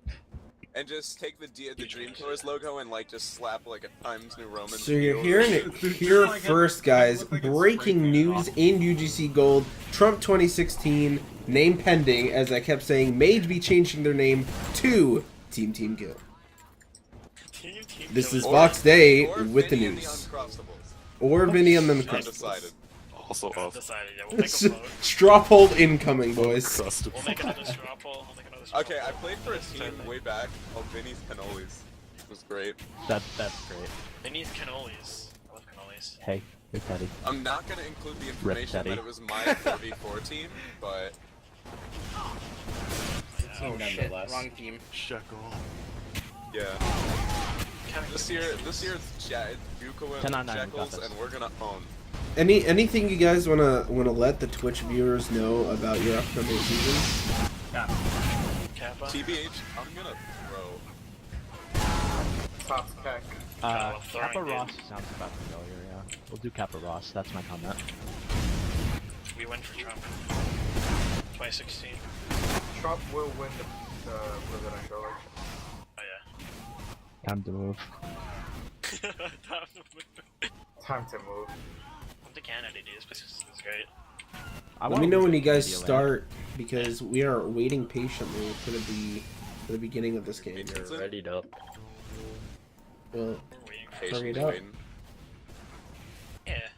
[SPEAKER 7] And just take the Dream Killers logo and like just slap like a Times New Roman.
[SPEAKER 1] So you're
[SPEAKER 7] over
[SPEAKER 1] hearing
[SPEAKER 7] it.
[SPEAKER 1] it here
[SPEAKER 6] Like a-
[SPEAKER 1] first, guys.
[SPEAKER 6] look like it's
[SPEAKER 1] Breaking
[SPEAKER 6] spray
[SPEAKER 1] news
[SPEAKER 6] painted
[SPEAKER 1] in UGC Gold. Trump 2016 name pending. As I kept saying, may be changing their name to Team Kill.
[SPEAKER 5] Team
[SPEAKER 1] This is
[SPEAKER 5] killers.
[SPEAKER 1] Vox Day
[SPEAKER 7] Or
[SPEAKER 1] with the
[SPEAKER 7] Vinny and
[SPEAKER 1] news.
[SPEAKER 7] Uncrostables.
[SPEAKER 1] Or Vinny on the
[SPEAKER 7] Undecided.
[SPEAKER 2] Also off.
[SPEAKER 5] Decided, yeah, we'll make a vote.
[SPEAKER 1] Straw poll incoming, boys.
[SPEAKER 2] Crusted.
[SPEAKER 5] We'll make another straw poll. I'll make another straw
[SPEAKER 7] Okay, I
[SPEAKER 5] poll.
[SPEAKER 7] played for a
[SPEAKER 5] Next
[SPEAKER 7] team
[SPEAKER 5] turn.
[SPEAKER 7] way back called Vinny's Cannolis. It was great.
[SPEAKER 3] That's great.
[SPEAKER 5] Vinny's cannolis. I love cannolis.
[SPEAKER 3] Hey, you're petty.
[SPEAKER 7] I'm not gonna include the information
[SPEAKER 3] Teddy.
[SPEAKER 7] that it was my 4v4 team, but
[SPEAKER 9] Team nonetheless.
[SPEAKER 5] Wrong team.
[SPEAKER 2] Shekel.
[SPEAKER 7] yeah.
[SPEAKER 5] Kinda
[SPEAKER 7] This year it's Juco and
[SPEAKER 3] 10 on 9, we got
[SPEAKER 7] Shekels,
[SPEAKER 3] this.
[SPEAKER 7] and we're gonna own.
[SPEAKER 1] Anything you guys wanna let the Twitch viewers know about your upcoming season?
[SPEAKER 5] Kappa.
[SPEAKER 7] TBH, I'm gonna throw.
[SPEAKER 5] Top pack.
[SPEAKER 3] Kappa Ross sounds about familiar, yeah. We'll do Kappa Ross, that's my comment.
[SPEAKER 5] We win for Trump. 2016.
[SPEAKER 10] Trump will win the presidential election.
[SPEAKER 5] Oh yeah.
[SPEAKER 3] Time to move.
[SPEAKER 10] Time to move.
[SPEAKER 5] Come to Canada, dude. This place is great.
[SPEAKER 1] Let me know when you guys start, because we are waiting patiently for the beginning of this game.
[SPEAKER 4] You're readied up.
[SPEAKER 1] Well, hurry it
[SPEAKER 7] Patiently
[SPEAKER 1] up.
[SPEAKER 7] waiting.
[SPEAKER 5] Yeah.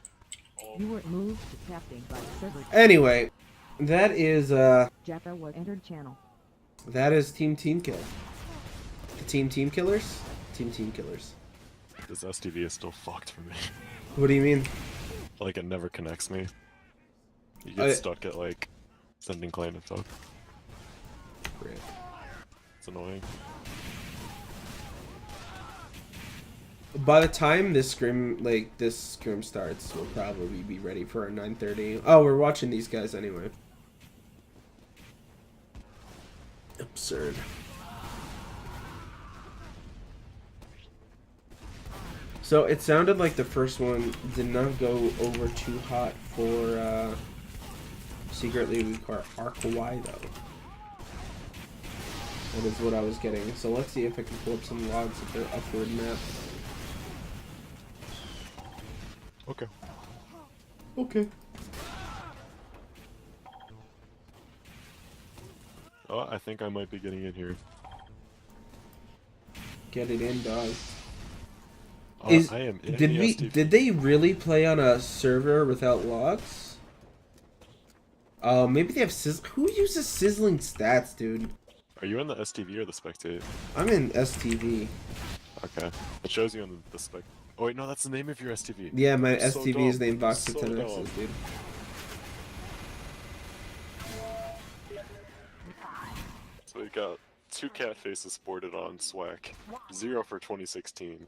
[SPEAKER 8] You were moved to captain by the server.
[SPEAKER 1] Anyway, that is
[SPEAKER 8] Jaffa was entered channel.
[SPEAKER 1] Team Kill. The Team Killers? Team Killers.
[SPEAKER 2] This STV is still fucked for me.
[SPEAKER 1] What do you mean?
[SPEAKER 2] Like, it never connects me. You get stuck at, like, sending client info. It's annoying.
[SPEAKER 1] By the time this scrim starts, we'll probably be ready for our 9:30. Oh, we're watching these guys anyway. Absurd. So it sounded like the first one did not go over too hot for secretly we call our Quail though. That is what I was getting. So let's see if I can pull up some logs of their upward map.
[SPEAKER 2] Okay.
[SPEAKER 1] Okay.
[SPEAKER 2] Oh, I think I might be getting in here.
[SPEAKER 1] Get it in, dog.
[SPEAKER 2] I am in the STV.
[SPEAKER 1] Did they really play on a server without logs? Oh, maybe they have Who uses sizzling stats, dude?
[SPEAKER 2] Are you in the STV or the spectate?
[SPEAKER 1] I'm in STV.
[SPEAKER 2] Okay. It shows you on the spec. Oh wait, no, that's the name of your STV.
[SPEAKER 1] Yeah, my
[SPEAKER 2] You're so
[SPEAKER 1] STV is
[SPEAKER 2] dumb.
[SPEAKER 1] named Box of
[SPEAKER 2] So
[SPEAKER 1] 10
[SPEAKER 2] dumb.
[SPEAKER 1] X's, dude.
[SPEAKER 2] So we got 2 cat faces sported on Swag. 0 for 2016.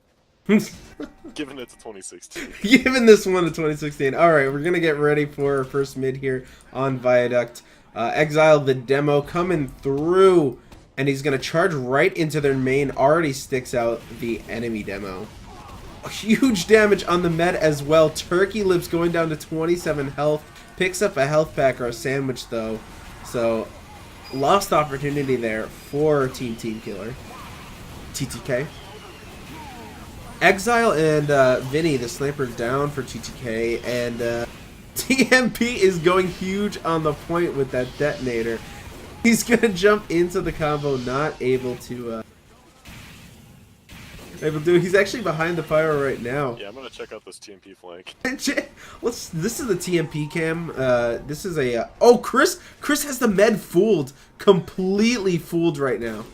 [SPEAKER 2] Giving it to 2016.
[SPEAKER 1] Giving this one to 2016. Alright, we're gonna get ready for our first mid here on Viaduct. Exile the demo coming through, and he's gonna charge right into their main. Already sticks out the enemy demo. Huge damage on the med as well. Turkey Lips going down to 27 health. Picks up a health pack or a sandwich though. So, lost opportunity there for Team Killer. TTK. Exile and Vinny, the sniper, down for TTK. And TMP is going huge on the point with that detonator. He's going to jump into the combo, not able to... He's actually behind the pyro right now.
[SPEAKER 2] Yeah, I'm gonna check out this TMP flank.
[SPEAKER 1] This is the TMP cam. This is a... oh, Chris has the med fooled. Completely fooled right now.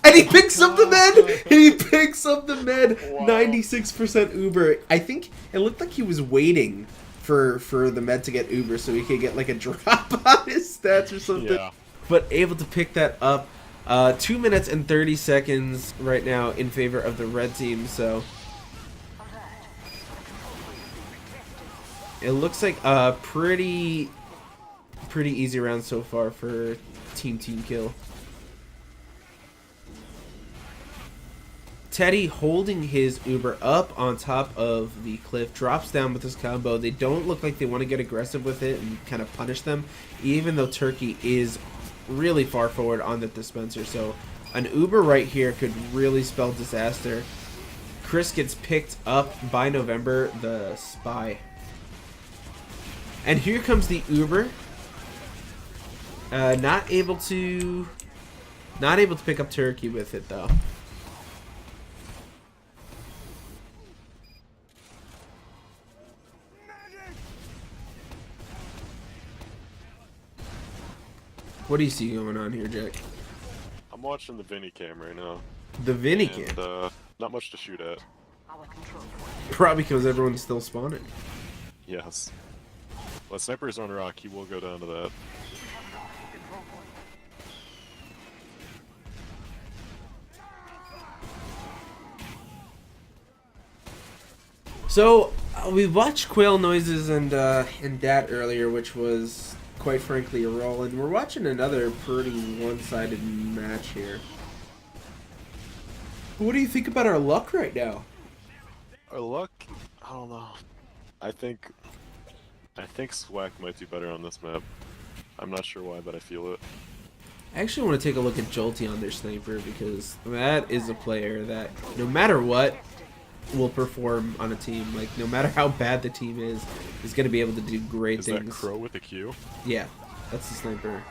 [SPEAKER 1] And he picks up the med! He picks up the med! Wow. 96% Uber. I think it looked like he was waiting for the med to get Uber so he could get like a drop on his stats or something.
[SPEAKER 2] Yeah.
[SPEAKER 1] But able to pick that up. 2 minutes and 30 seconds right now in favor of the red team, so it looks like a pretty easy round so far for Team Kill. Teddy holding his Uber up on top of the cliff, drops down with his combo. They don't look like they want to get aggressive with it and kind of punish them, even though Turkey is really far forward on the dispenser. So an Uber right here could really spell disaster. Chris gets picked up by November, the spy. And here comes the Uber. Not able to pick up Turkey with it though. What do you see going on here, Jack?
[SPEAKER 2] I'm watching the Vinny cam right now.
[SPEAKER 1] The Vinny
[SPEAKER 2] and,
[SPEAKER 1] cam?
[SPEAKER 2] Not much to shoot at.
[SPEAKER 1] Probably because everyone's still spawning.
[SPEAKER 2] Yes. But Sniper's on rock, he will go down to that.
[SPEAKER 1] So, we watched Quail Noises and DAT earlier, which was quite frankly a roll, and we're watching another pretty one-sided match here. What do you think about our luck right now?
[SPEAKER 2] Our luck? I don't know. I think Swag might do better on this map. I'm not sure why, but I feel it.
[SPEAKER 1] I actually want to take a look at Jolty on their sniper, because that is a player that, no matter what, will perform on a team. Like, no matter how bad the team is going to be able to do great
[SPEAKER 2] Is
[SPEAKER 1] things.
[SPEAKER 2] that Crow with a Q?
[SPEAKER 1] Yeah, that's the sniper.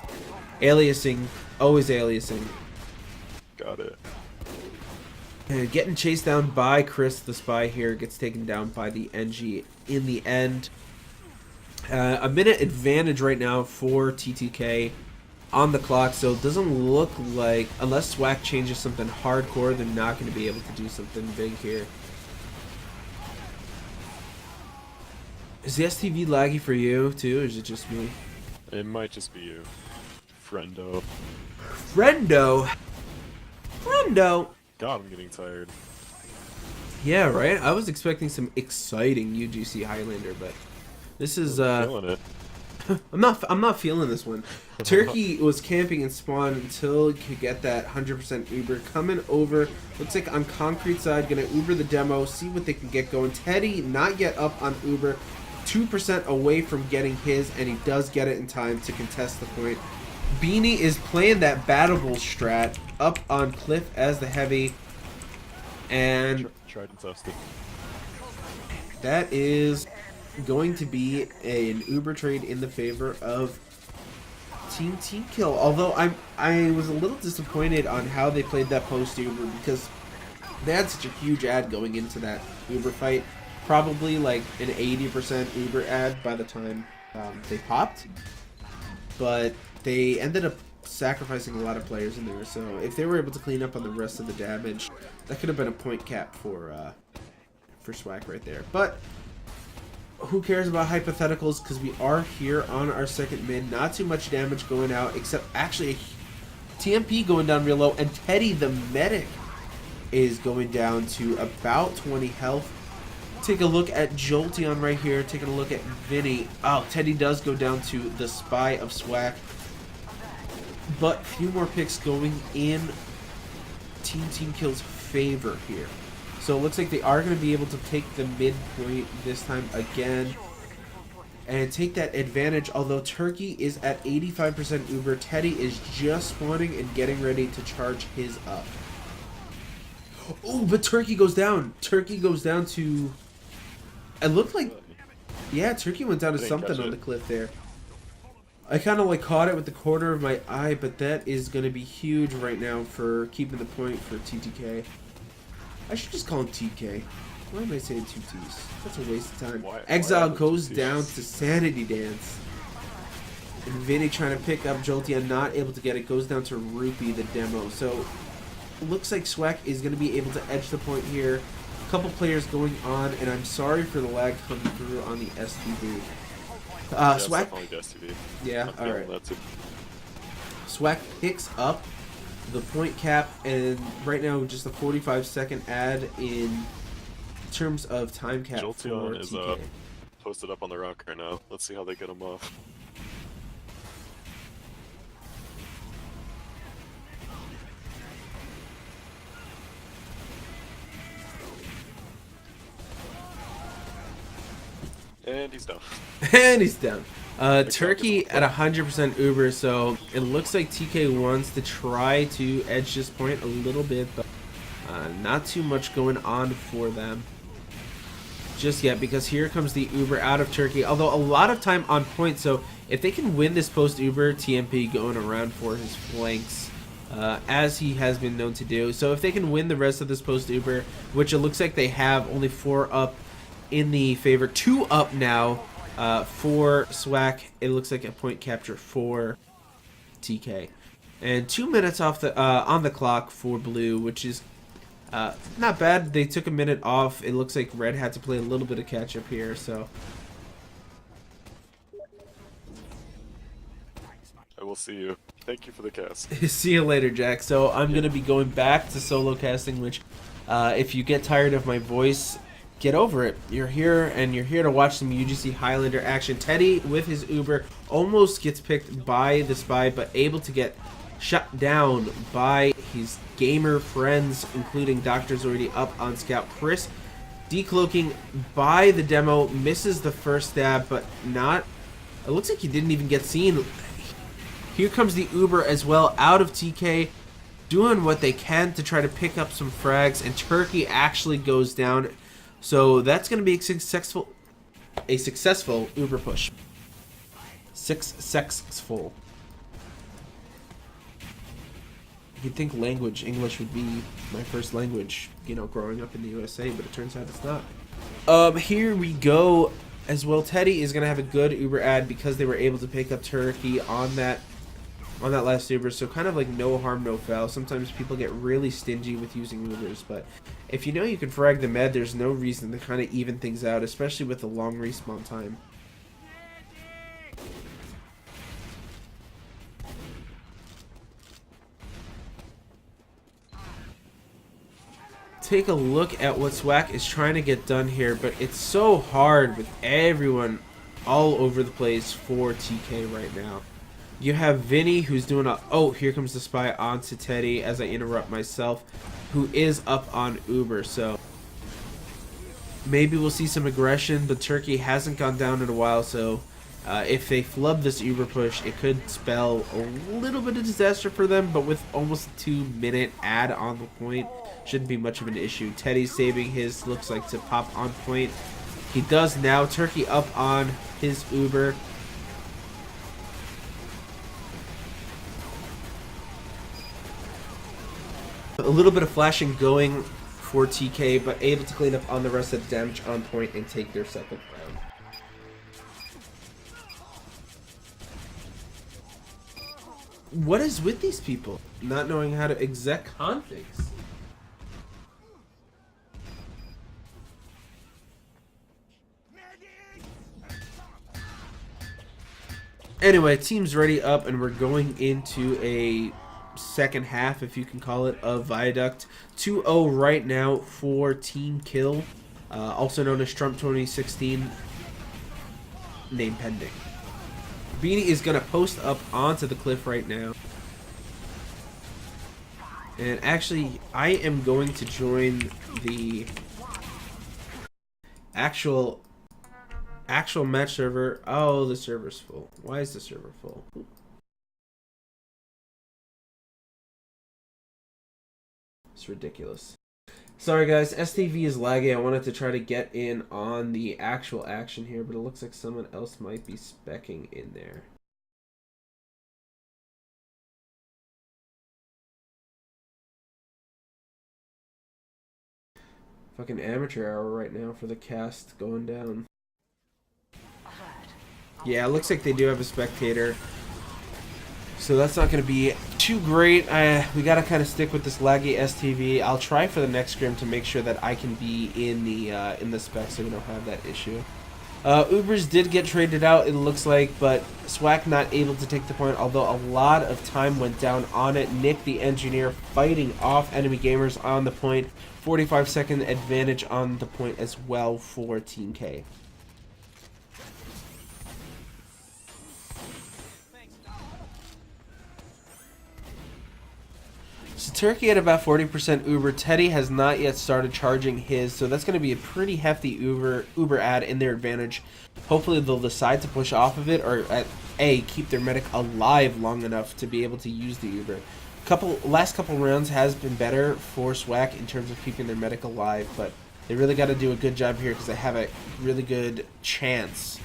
[SPEAKER 1] Aliasing, always aliasing.
[SPEAKER 2] Got it.
[SPEAKER 1] And getting chased down by Chris the Spy here, gets taken down by the NG in the end. A minute advantage right now for TTK on the clock, so it doesn't look like, unless Swack changes something hardcore, they're not going to be able to do something big here. Is the STV laggy for you too, or is it just me?
[SPEAKER 2] It might just be you. Friendo.
[SPEAKER 1] Friendo? Friendo?
[SPEAKER 2] God, I'm getting tired.
[SPEAKER 1] Yeah, right? I was expecting some exciting UGC Highlander, but this is
[SPEAKER 2] Feeling it.
[SPEAKER 1] I'm not feeling this one. Turkey was camping in spawn until he could get that 100% Uber. Coming over, looks like on concrete side, gonna Uber the demo, see what they can get going. Teddy not yet up on Uber, 2% away from getting his, and he does get it in time to contest the point. Beanie is playing that battable strat up on Cliff as the heavy, and
[SPEAKER 2] Tried and tested.
[SPEAKER 1] that is going to be an Uber trade in the favor of Team Kill. Although I was a little disappointed on how they played that post Uber, because they had such a huge ad going into that Uber fight. Probably like an 80% Uber ad by the time they popped. But they ended up sacrificing a lot of players in there, so if they were able to clean up on the rest of the damage, that could have been a point cap for Swack right there. But who cares about hypotheticals, because we are here on our second mid. Not too much damage going out, except actually a TMP going down real low, and Teddy the medic is going down to about 20 health. Take a look at Jolteon right here, taking a look at Vinny. Oh, Teddy does go down to the Spy of Swack, but a few more picks going in Team Kill's favor here. So it looks like they are going to be able to take the midpoint this time again and take that advantage, although Turkey is at 85% Uber. Teddy is just spawning and getting ready to charge his up. Oh, but Turkey goes down. Turkey goes down to... It looked like... Yeah, Turkey went down to something on the cliff there. I kind of like caught it with the corner of my eye, but that is going to be huge right now for keeping the point for TTK. I should just call him TK. Why am I saying two T's? That's a waste of time. Exile goes down to Sanity Dance. And Vinny trying to pick up Jolteon, not able to get it. Goes down to Rupee, the demo. So, looks like Swack is going to be able to edge the point here. A couple players going on, and I'm sorry for the lag coming through on the STV. Swack. Yeah, alright. Swack picks up the point cap, and right now just a 45-second ad in terms of time cap.
[SPEAKER 2] Jolteon is posted up on the rock right now. Let's see how they get him off. And he's down.
[SPEAKER 1] And he's down. Turkey at 100% Uber, so it looks like TK wants to try to edge this point a little bit, but not too much going on for them just yet, because here comes the Uber out of Turkey, although a lot of time on point. So if they can win this post Uber, TMP going around for his flanks, as he has been known to do. So if they can win the rest of this post Uber, which it looks like they have, only 4 up in the favor, 2 up now for Swack. It looks like a point capture for TK, and 2 minutes off the on the clock for Blue, which is not bad. They took a minute off. It looks like Red had to play a little bit of catch up here, so
[SPEAKER 2] I will see you. Thank you for the cast.
[SPEAKER 1] see you later, Jack. So I'm gonna be going back to solo casting, which if you get tired of my voice, get over it. You're here, and you're here to watch some UGC Highlander action. Teddy, with his Uber, almost gets picked by the Spy, but able to get shut down by his gamer friends, including Dr. Zoidy up on Scout. Chris, decloaking by the demo, misses the first stab, but not... It looks like he didn't even get seen. Here comes the Uber as well, out of TK, doing what they can to try to pick up some frags, and Turkey actually goes down. So that's going to be a successful Uber push. Successful. You'd think English would be my first language, you know, growing up in the USA, but it turns out it's not. Here we go as well. Teddy is going to have a good Uber ad because they were able to pick up Turkey on that last Uber, so kind of like no harm, no foul. Sometimes people get really stingy with using Ubers, but if you know you can frag the med, there's no reason to kind of even things out, especially with the long respawn time. Take a look at what Swack is trying to get done here, but it's so hard with everyone all over the place for TK right now. You have Vinny, who's doing a... Oh, here comes the spy onto Teddy as I interrupt myself, who is up on Uber. So maybe we'll see some aggression, but Turkey hasn't gone down in a while. So if they flub this Uber push, it could spell a little bit of disaster for them. But with almost a 2-minute ad on the point, shouldn't be much of an issue. Teddy's saving his, looks like, to pop on point. He does now. Turkey up on his Uber. A little bit of flashing going for TK, but able to clean up on the rest of the damage on point and take their second round. What is with these people? Not knowing how to exec configs. Anyway, team's ready up, and we're going into a second half, if you can call it, of Viaduct. 2-0 right now for Team Kill, also known as Trump 2016, name pending. Beanie is going to post up onto the cliff right now. And actually, I am going to join the actual match server. Oh, the server's full. Why is the server full? It's ridiculous. Sorry guys, STV is lagging. I wanted to try to get in on the actual action here, but it looks like someone else might be speccing in there. Fucking amateur hour right now for the cast going down. Yeah, it looks like they do have a spectator. So that's not going to be too great. We got to kind of stick with this laggy STV. I'll try for the next scrim to make sure that I can be in the spec so we don't have that issue. Ubers did get traded out, it looks like, but Swack not able to take the point, although a lot of time went down on it. Nick, the engineer, fighting off enemy gamers on the point. 45-second advantage on the point as well for Team K. So Turkey at about 40% Uber. Teddy has not yet started charging his, so that's going to be a pretty hefty Uber ad in their advantage. Hopefully they'll decide to push off of it, or keep their medic alive long enough to be able to use the Uber. Last couple rounds has been better for Swack in terms of keeping their medic alive, but they really got to do a good job here because they have a really good chance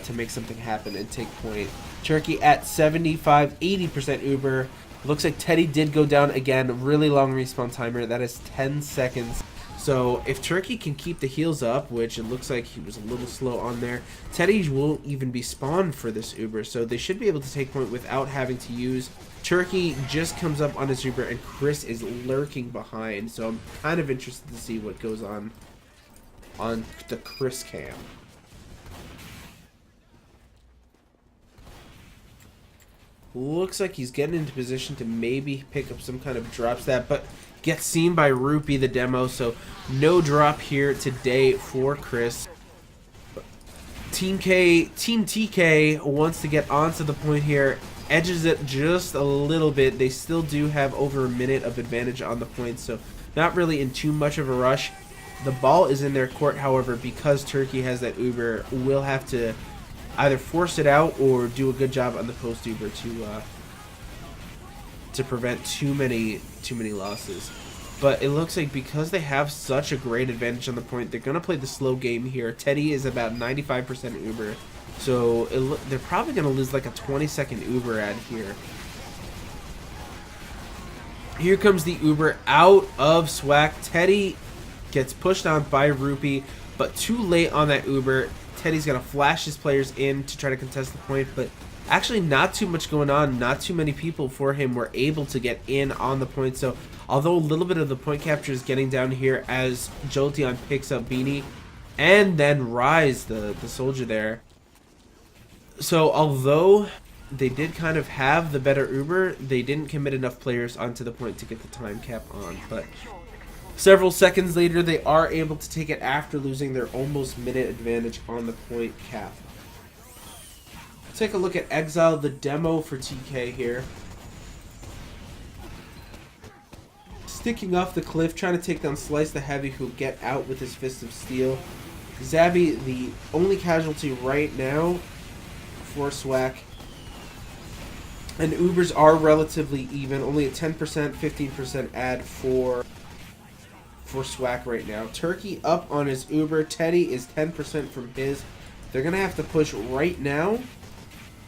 [SPEAKER 1] to make something happen and take point. Turkey at 75-80% Uber. Looks like Teddy did go down again. Really long respawn timer. That is 10 seconds. So if Turkey can keep the heals up, which it looks like he was a little slow on there, Teddy won't even be spawned for this Uber. So they should be able to take point without having to use. Turkey just comes up on his Uber and Chris is lurking behind. So I'm kind of interested to see what goes on the Chris cam. Looks like he's getting into position to maybe pick up some kind of drop stat, but gets seen by Rupee, the demo, so no drop here today for Chris. Team TK wants to get onto the point here, edges it just a little bit. They still do have over a minute of advantage on the point, so not really in too much of a rush. The ball is in their court, however, because Turkey has that Uber, will have to either force it out or do a good job on the post Uber to prevent too many losses. But it looks like because they have such a great advantage on the point, they're going to play the slow game here. Teddy is about 95% Uber. So they're probably going to lose like a 20-second Uber ad here. Here comes the Uber out of Swack. Teddy gets pushed on by Rupee, but too late on that Uber. Teddy's going to flash his players in to try to contest the point, but actually not too much going on. Not too many people for him were able to get in on the point. So although a little bit of the point capture is getting down here as Jolteon picks up Beanie and then Rise, the soldier there. So although they did kind of have the better Uber, they didn't commit enough players onto the point to get the time cap on. But several seconds later, they are able to take it after losing their almost minute advantage on the point cap. Let's take a look at Exile, the demo for TK here. Sticking off the cliff, trying to take down Slice the Heavy, who'll get out with his Fist of Steel. Zabby, the only casualty right now for Swack. And Ubers are relatively even, only a 10%, 15% ad for Swack right now. Turkey up on his Uber. Teddy is 10% from his. They're going to have to push right now.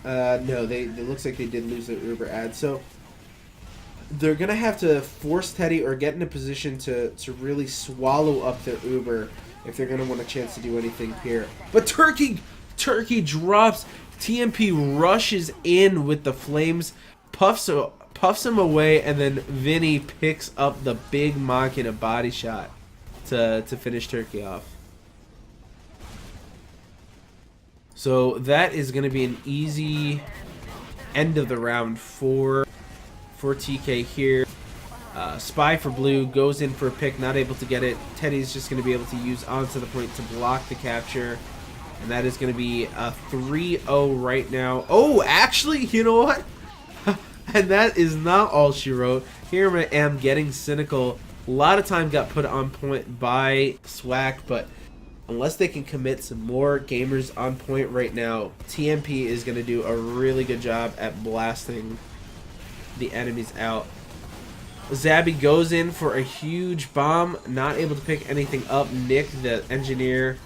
[SPEAKER 1] No, it looks like they did lose their Uber ad. So they're going to have to force Teddy or get in a position to really swallow up their Uber if they're going to want a chance to do anything here. But Turkey drops. TMP rushes in with the flames, puffs him away, and then Vinny picks up the big mock in a body shot to finish Turkey off. So that is going to be an easy end of the round for TK here. Spy for blue goes in for a pick, not able to get it. Teddy's just going to be able to use onto the point to block the capture. And that is going to be a 3-0 right now. Oh, actually, you know what? And that is not all she wrote. Here I am getting cynical. A lot of time got put on point by Swack, but unless they can commit some more gamers on point right now, TMP is going to do a really good job at blasting the enemies out. Zabby goes in for a huge bomb, not able to pick anything up. Nick, the engineer,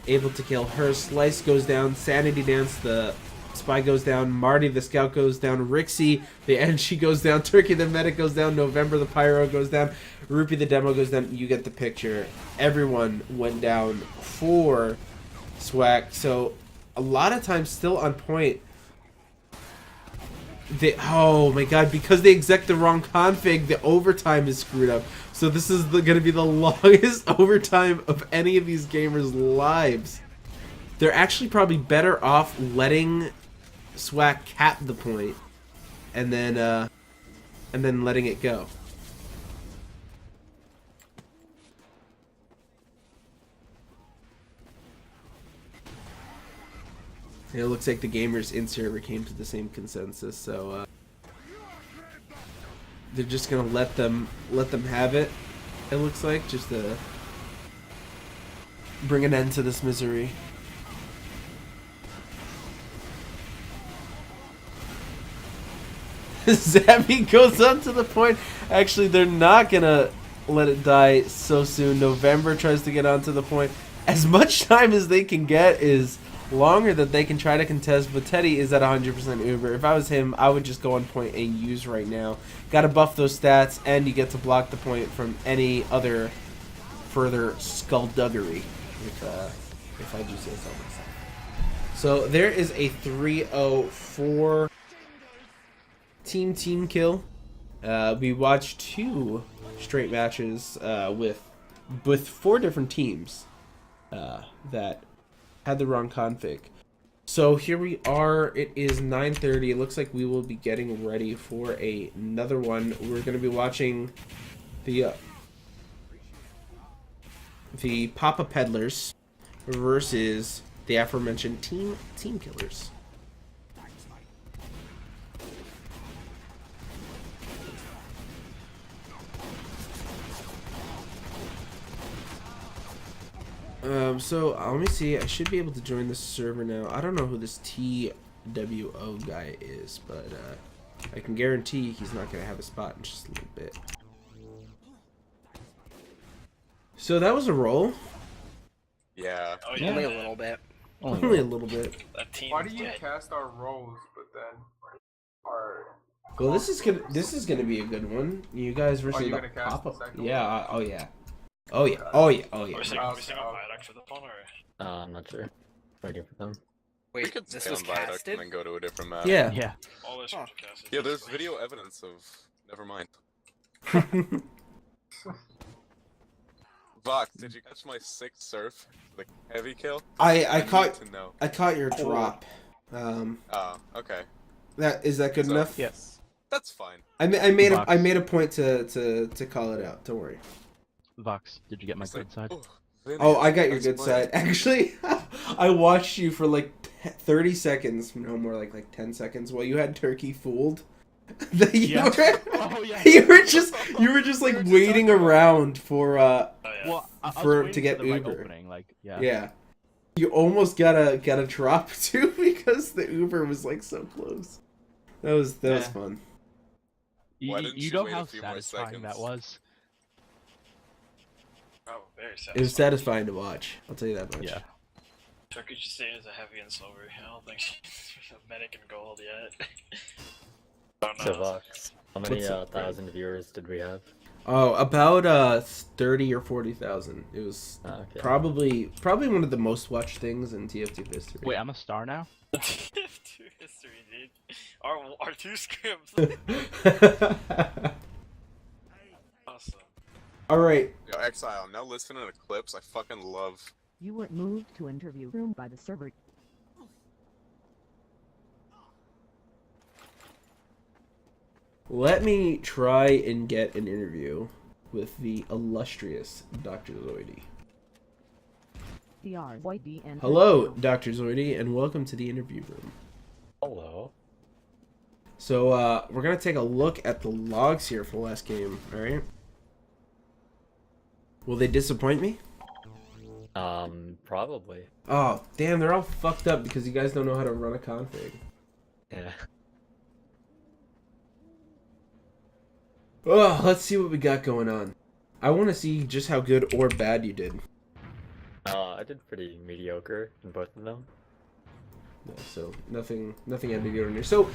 [SPEAKER 1] able to kill her. Slice goes down. Sanity Dance, the spy, goes down. Marty, the scout, goes down. Rixie, the NG, goes down. Turkey, the medic, goes down. November, the pyro, goes down. Rupee, the demo, goes down. You get the picture. Everyone went down for Swack. So a lot of times still on point. Oh my god, because they exec the wrong config, the overtime is screwed up. So this is going to be the longest overtime of any of these gamers' lives. They're actually probably better off letting Swack cap the point and then letting it go. It looks like the gamers in server came to the same consensus, so they're just gonna let them have it. It looks like, just to bring an end to this misery. Zabby goes up to the point. Actually, they're not gonna let it die so soon. November tries to get onto the point. As much time as they can get is longer that they can try to contest, but Teddy is at 100% Uber. If I was him, I would just go on point and use right now. Gotta buff those stats, and you get to block the point from any other further skullduggery, if I do say so myself. So there is a 3-0 for team kill. We watched 2 straight matches with 4 different teams that had the wrong config. So here we are. It is 9:30. It looks like we will be getting ready for another one. We're going to be watching the Papa Peddlers versus the aforementioned Team Killers. So let me see. I should be able to join this server now. I don't know who this TWO guy is, but I can guarantee he's not going to have a spot in just a little bit. So that was a roll.
[SPEAKER 7] Yeah.
[SPEAKER 5] Oh
[SPEAKER 3] Yeah.
[SPEAKER 5] Only a little bit.
[SPEAKER 1] Only a little bit.
[SPEAKER 5] That team.
[SPEAKER 10] Why do you cast our roles, but then our...
[SPEAKER 1] Well, this is gonna be a good one. You guys versus
[SPEAKER 10] you
[SPEAKER 1] the
[SPEAKER 10] gonna cast
[SPEAKER 1] pop-up.
[SPEAKER 10] the second
[SPEAKER 1] Yeah.
[SPEAKER 10] one?
[SPEAKER 1] Oh yeah. Oh yeah. Oh yeah. Oh
[SPEAKER 5] Are we
[SPEAKER 1] yeah.
[SPEAKER 5] saying Viaduct for the phone or?
[SPEAKER 4] I'm not sure. Waiting for them.
[SPEAKER 7] We
[SPEAKER 5] Wait,
[SPEAKER 7] could
[SPEAKER 5] this
[SPEAKER 7] stay
[SPEAKER 5] was
[SPEAKER 7] on Viaduct
[SPEAKER 5] casted?
[SPEAKER 7] and then go to a different map.
[SPEAKER 1] Yeah.
[SPEAKER 3] Yeah.
[SPEAKER 5] All this was casted.
[SPEAKER 7] Yeah, there's video evidence of. Never mind. Vox, did you catch my sixth surf? The heavy kill?
[SPEAKER 1] I
[SPEAKER 7] need
[SPEAKER 1] caught
[SPEAKER 7] to know.
[SPEAKER 1] I caught your drop.
[SPEAKER 7] Oh, okay.
[SPEAKER 1] Is that good
[SPEAKER 7] So-
[SPEAKER 1] enough?
[SPEAKER 3] Yes.
[SPEAKER 7] That's fine.
[SPEAKER 1] I made a point to call it out. Don't worry.
[SPEAKER 3] Vox, did you get my
[SPEAKER 7] It's like,
[SPEAKER 3] good side?
[SPEAKER 1] Oh, I got your
[SPEAKER 7] That's
[SPEAKER 1] good
[SPEAKER 7] fine.
[SPEAKER 1] side. Actually, I watched you for like 30 seconds, no more like 10 seconds, while you had Turkey fooled. That you
[SPEAKER 3] Yeah.
[SPEAKER 1] were,
[SPEAKER 3] Oh yeah.
[SPEAKER 1] you were just like waiting around for
[SPEAKER 5] Oh, yeah.
[SPEAKER 3] Well, I was
[SPEAKER 1] for-
[SPEAKER 3] waiting
[SPEAKER 1] to get
[SPEAKER 3] for the right
[SPEAKER 1] Uber.
[SPEAKER 3] opening, like, yeah.
[SPEAKER 1] yeah. You almost got a drop too because the Uber was like so close. That was
[SPEAKER 3] Yeah.
[SPEAKER 1] fun.
[SPEAKER 7] Why
[SPEAKER 3] You,
[SPEAKER 7] didn't
[SPEAKER 3] you
[SPEAKER 7] you
[SPEAKER 3] know
[SPEAKER 7] wait a
[SPEAKER 3] how
[SPEAKER 7] few more
[SPEAKER 3] satisfying that
[SPEAKER 7] seconds?
[SPEAKER 3] was?
[SPEAKER 5] Oh, very satisfying.
[SPEAKER 1] It was satisfying to watch. I'll tell you that much.
[SPEAKER 3] Yeah.
[SPEAKER 5] Turkish just saying is a heavy and silver. I don't think she's a medic and gold yet. Don't know.
[SPEAKER 4] So Vox, how many
[SPEAKER 1] What's up, Brad?
[SPEAKER 4] 1,000 viewers did we have?
[SPEAKER 1] Oh, about 30 or 40,000. It was
[SPEAKER 4] Okay.
[SPEAKER 1] probably one of the most watched things in TF2 history.
[SPEAKER 3] Wait, I'm a star now?
[SPEAKER 5] Two history, dude. Our two scrims. Awesome.
[SPEAKER 1] All right.
[SPEAKER 7] Yo, Exile, now listening to clips, I fucking love.
[SPEAKER 8] You were moved to interview room by the server.
[SPEAKER 1] Let me try and get an interview with the illustrious Dr. Zoidy.
[SPEAKER 8] DRYD.
[SPEAKER 1] Hello, Dr. Zoidy, and welcome to the interview room.
[SPEAKER 4] Hello.
[SPEAKER 1] So, we're gonna take a look at the logs here for the last game, alright? Will they disappoint me?
[SPEAKER 4] Probably.
[SPEAKER 1] Oh, damn, they're all fucked up because you guys don't know how to run a config.
[SPEAKER 4] Yeah.
[SPEAKER 1] Oh, let's see what we got going on. I want to see just how good or bad you did.
[SPEAKER 4] I did pretty mediocre in both of them.
[SPEAKER 1] Yeah, so nothing had to go in here. So,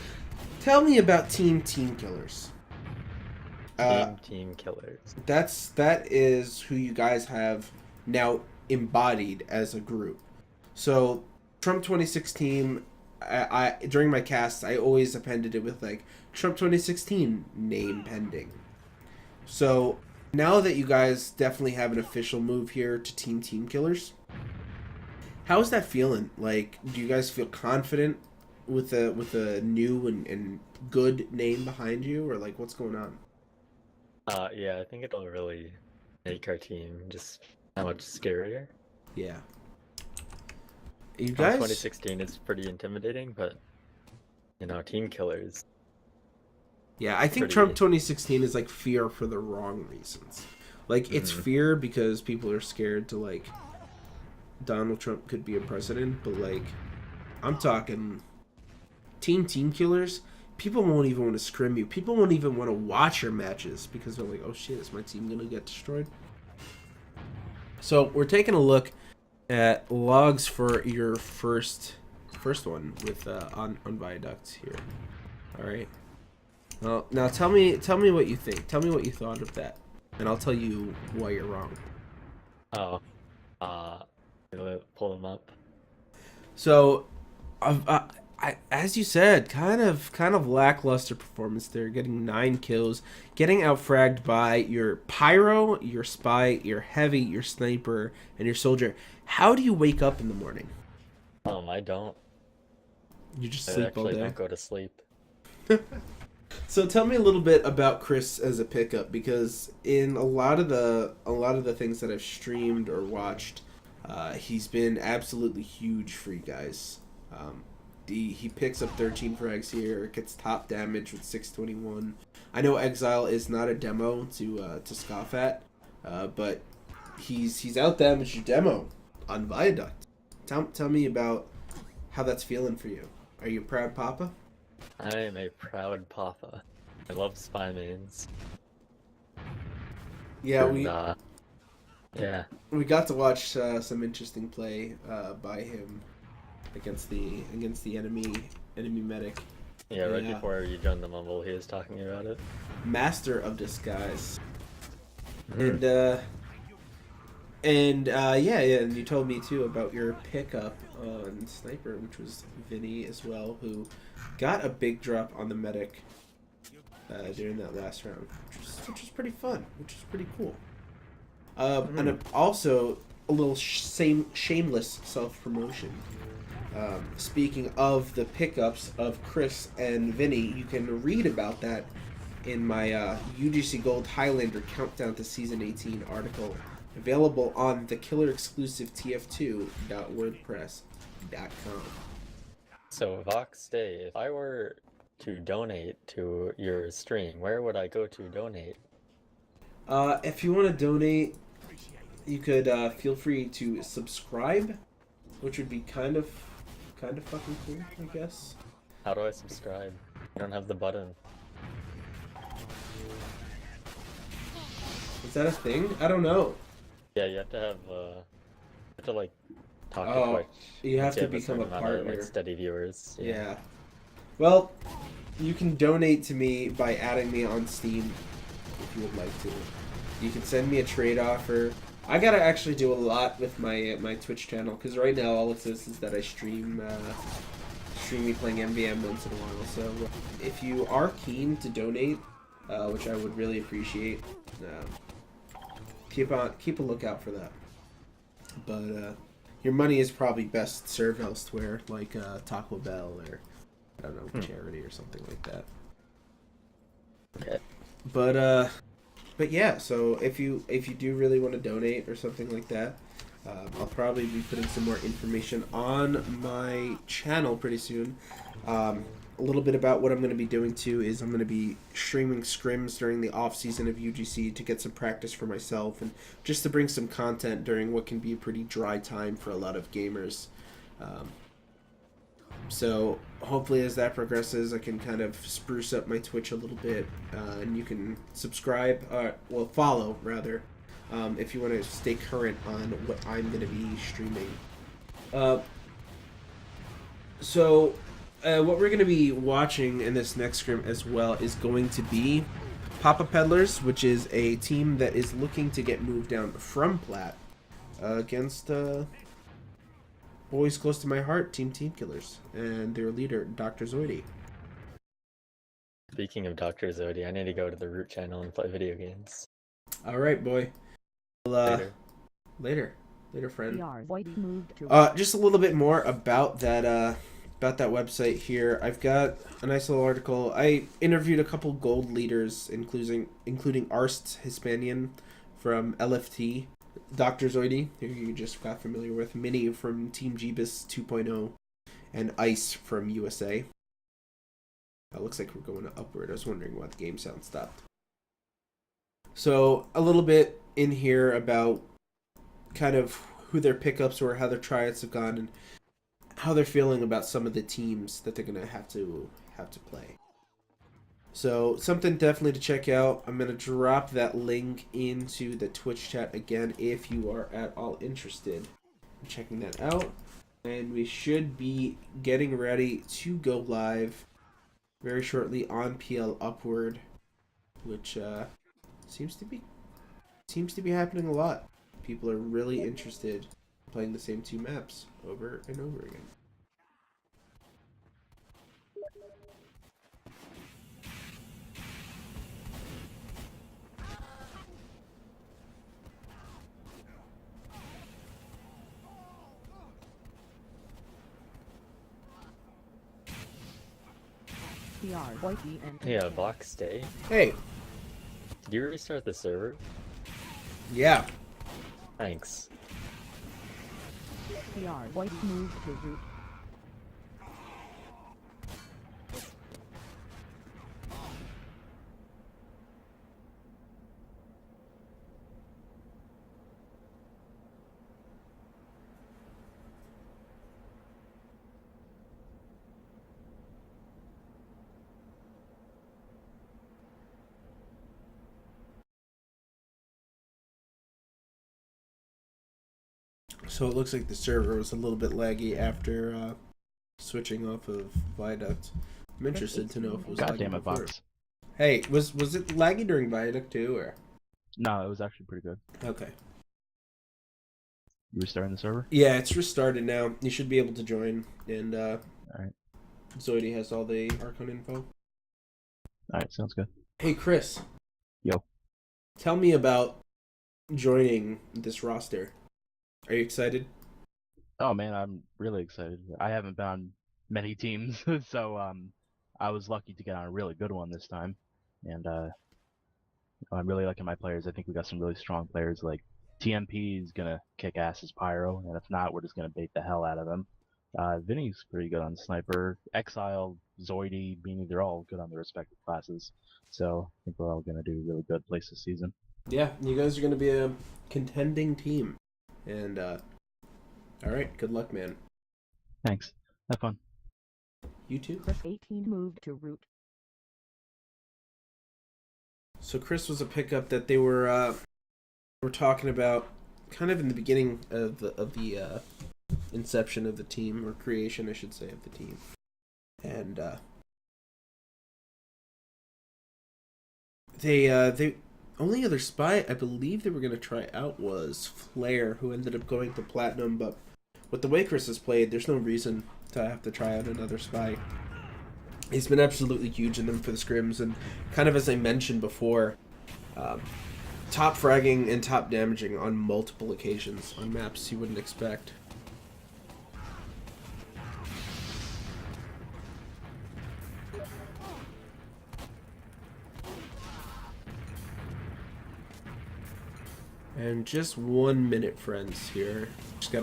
[SPEAKER 1] tell me about Team Killers.
[SPEAKER 4] Team Killers.
[SPEAKER 1] That is who you guys have now embodied as a group. So, Trump 2016. I during my casts, I always appended it with like Trump 2016 name pending. So now that you guys definitely have an official move here to Team Killers, how's that feeling? Like, do you guys feel confident with a new and good name behind you, or like what's going on?
[SPEAKER 4] Yeah, I think it'll really make our team just that much scarier.
[SPEAKER 1] Yeah. You
[SPEAKER 4] Trump
[SPEAKER 1] guys.
[SPEAKER 4] 2016 is pretty intimidating, but Team Killers.
[SPEAKER 1] Yeah, I think
[SPEAKER 4] pretty-
[SPEAKER 1] Trump 2016 is like fear for the wrong reasons. Like, it's fear because people are scared to, like, Donald Trump could be a president, but, like, I'm talking Team Killers, people won't even want to scrim you. People won't even want to watch your matches because they're like, oh shit, is my team gonna get destroyed? So, we're taking a look at logs for your first one with on Viaduct here. Alright. Well, now tell me what you think. Tell me what you thought of that, and I'll tell you why you're wrong.
[SPEAKER 4] Oh, pull them up.
[SPEAKER 1] So, as you said, kind of lackluster performance there. Getting 9 kills, getting outfragged by your pyro, your spy, your heavy, your sniper, and your soldier. How do you wake up in the morning?
[SPEAKER 4] I don't.
[SPEAKER 1] You just
[SPEAKER 4] I
[SPEAKER 1] sleep all
[SPEAKER 4] actually
[SPEAKER 1] day.
[SPEAKER 4] don't go to sleep.
[SPEAKER 1] So tell me a little bit about Chris as a pickup, because in a lot of the things that I've streamed or watched, he's been absolutely huge for you guys. He picks up 13 frags here, gets top damage with 621. I know Exile is not a demo to scoff at, but he's out damaged your demo on Viaduct. Tell me about how that's feeling for you. Are you a proud papa?
[SPEAKER 4] I am a proud papa. I love spy mains.
[SPEAKER 1] Yeah,
[SPEAKER 4] And, Yeah.
[SPEAKER 1] We got to watch some interesting play by him against the enemy medic.
[SPEAKER 4] Yeah, right
[SPEAKER 1] Yeah.
[SPEAKER 4] before you joined the mumble, he was talking about it.
[SPEAKER 1] Master of disguise.
[SPEAKER 4] Mhm.
[SPEAKER 1] Yeah, and you told me too about your pickup on sniper, which was Vinny as well, who got a big drop on the medic during that last round, which was pretty fun, which was pretty cool. And also a little shameless self promotion. Speaking of the pickups of Chris and Vinny, you can read about that in my UGC Gold Highlander Countdown to Season 18 article, available on the killer exclusive tf2.wordpress.com.
[SPEAKER 4] So, Vox Day, if I were to donate to your stream, where would I go to donate?
[SPEAKER 1] If you want to donate, you could feel free to subscribe, which would be kind of fucking cool, I guess.
[SPEAKER 4] How do I subscribe? I don't have the button.
[SPEAKER 1] Is that a thing? I don't know.
[SPEAKER 4] Yeah, you have to have, like, talk to
[SPEAKER 1] Oh,
[SPEAKER 4] Twitch.
[SPEAKER 1] you have
[SPEAKER 4] once
[SPEAKER 1] to
[SPEAKER 4] a
[SPEAKER 1] become
[SPEAKER 4] certain
[SPEAKER 1] a
[SPEAKER 4] amount
[SPEAKER 1] partner.
[SPEAKER 4] of, like, steady viewers.
[SPEAKER 1] Yeah. Well, you can donate to me by adding me on Steam if you would like to. You can send me a trade offer. I gotta actually do a lot with my Twitch channel, because right now all it says is that I stream me playing MVM once in a while. So if you are keen to donate, which I would really appreciate, keep a lookout for that. But your money is probably best served elsewhere, like Taco Bell or I don't know, charity or something like that.
[SPEAKER 4] Okay.
[SPEAKER 1] But yeah, so if you do really want to donate or something like that, I'll probably be putting some more information on my channel pretty soon. A little bit about what I'm going to be doing too is I'm going to be streaming scrims during the off season of UGC to get some practice for myself and just to bring some content during what can be a pretty dry time for a lot of gamers. So hopefully as that progresses, I can kind of spruce up my Twitch a little bit, and you can subscribe, follow rather, if you want to stay current on what I'm going to be streaming. So what we're going to be watching in this next scrim as well is going to be Papa Peddlers, which is a team that is looking to get moved down from Plat against boys close to my heart, Team Killers, and their leader, Dr. Zoidy.
[SPEAKER 4] Speaking of Dr. Zodi, I need to go to the root channel and play video games.
[SPEAKER 1] Alright, boy.
[SPEAKER 4] Later.
[SPEAKER 1] Later, friend.
[SPEAKER 8] Moved to
[SPEAKER 1] Just a little bit more about that website here. I've got a nice little article. I interviewed a couple gold leaders, including Arst Hispanian from LFT, Dr. Zoidy, who you just got familiar with, Minnie from Team Jeebus 2.0, and Ice from USA. Looks like we're going upward. I was wondering why the game sound stopped. So, a little bit in here about kind of who their pickups were, how their tryouts have gone, and how they're feeling about some of the teams that they're going to have to play. So, something definitely to check out. I'm going to drop that link into the Twitch chat again if you are at all interested in checking that out. And we should be getting ready to go live very shortly on PL Upward, which seems to be happening a lot. People are really interested in playing the same two maps over and over again.
[SPEAKER 4] Yeah, Vox Day.
[SPEAKER 1] Hey.
[SPEAKER 4] Did you restart the server?
[SPEAKER 1] Yeah.
[SPEAKER 4] Thanks.
[SPEAKER 8] moved to root.
[SPEAKER 1] So it looks like the server was a little bit laggy after switching off of Viaduct. I'm interested to know if it was
[SPEAKER 3] God
[SPEAKER 1] laggy
[SPEAKER 3] damn it,
[SPEAKER 1] before.
[SPEAKER 3] Vox.
[SPEAKER 1] Hey, was it laggy during Viaduct too, or?
[SPEAKER 3] No, it was actually pretty good.
[SPEAKER 1] Okay.
[SPEAKER 3] You restarting the server?
[SPEAKER 1] Yeah, it's restarted now. You should be able to join, and
[SPEAKER 3] Alright.
[SPEAKER 1] Zoidy has all the Archon info.
[SPEAKER 3] Alright, sounds good.
[SPEAKER 1] Hey, Chris.
[SPEAKER 3] Yo.
[SPEAKER 1] Tell me about joining this roster. Are you excited?
[SPEAKER 3] Oh man, I'm really excited. I haven't been on many teams, so I was lucky to get on a really good one this time. And I'm really liking my players. I think we got some really strong players. Like TMP is gonna kick ass as Pyro, and if not, we're just gonna bait the hell out of him. Vinny's pretty good on Sniper. Exile, Zoidy, Beanie, they're all good on their respective classes. So I think we're all gonna do really good place this season.
[SPEAKER 1] Yeah, you guys are going to be a contending team. And, alright, good luck, man.
[SPEAKER 3] Thanks. Have fun.
[SPEAKER 1] You too?
[SPEAKER 8] Chris 18 moved to root.
[SPEAKER 1] So Chris was a pickup that they were talking about kind of in the beginning of the inception of the team, or creation, I should say, of the team. And they only other spy I believe they were going to try out was Flare, who ended up going to Platinum, but with the way Chris has played, there's no reason to have to try out another spy. He's been absolutely huge in them for the scrims, and kind of as I mentioned before, top fragging and top damaging on multiple occasions on maps you wouldn't expect. And just 1 minute, friends, here. Just got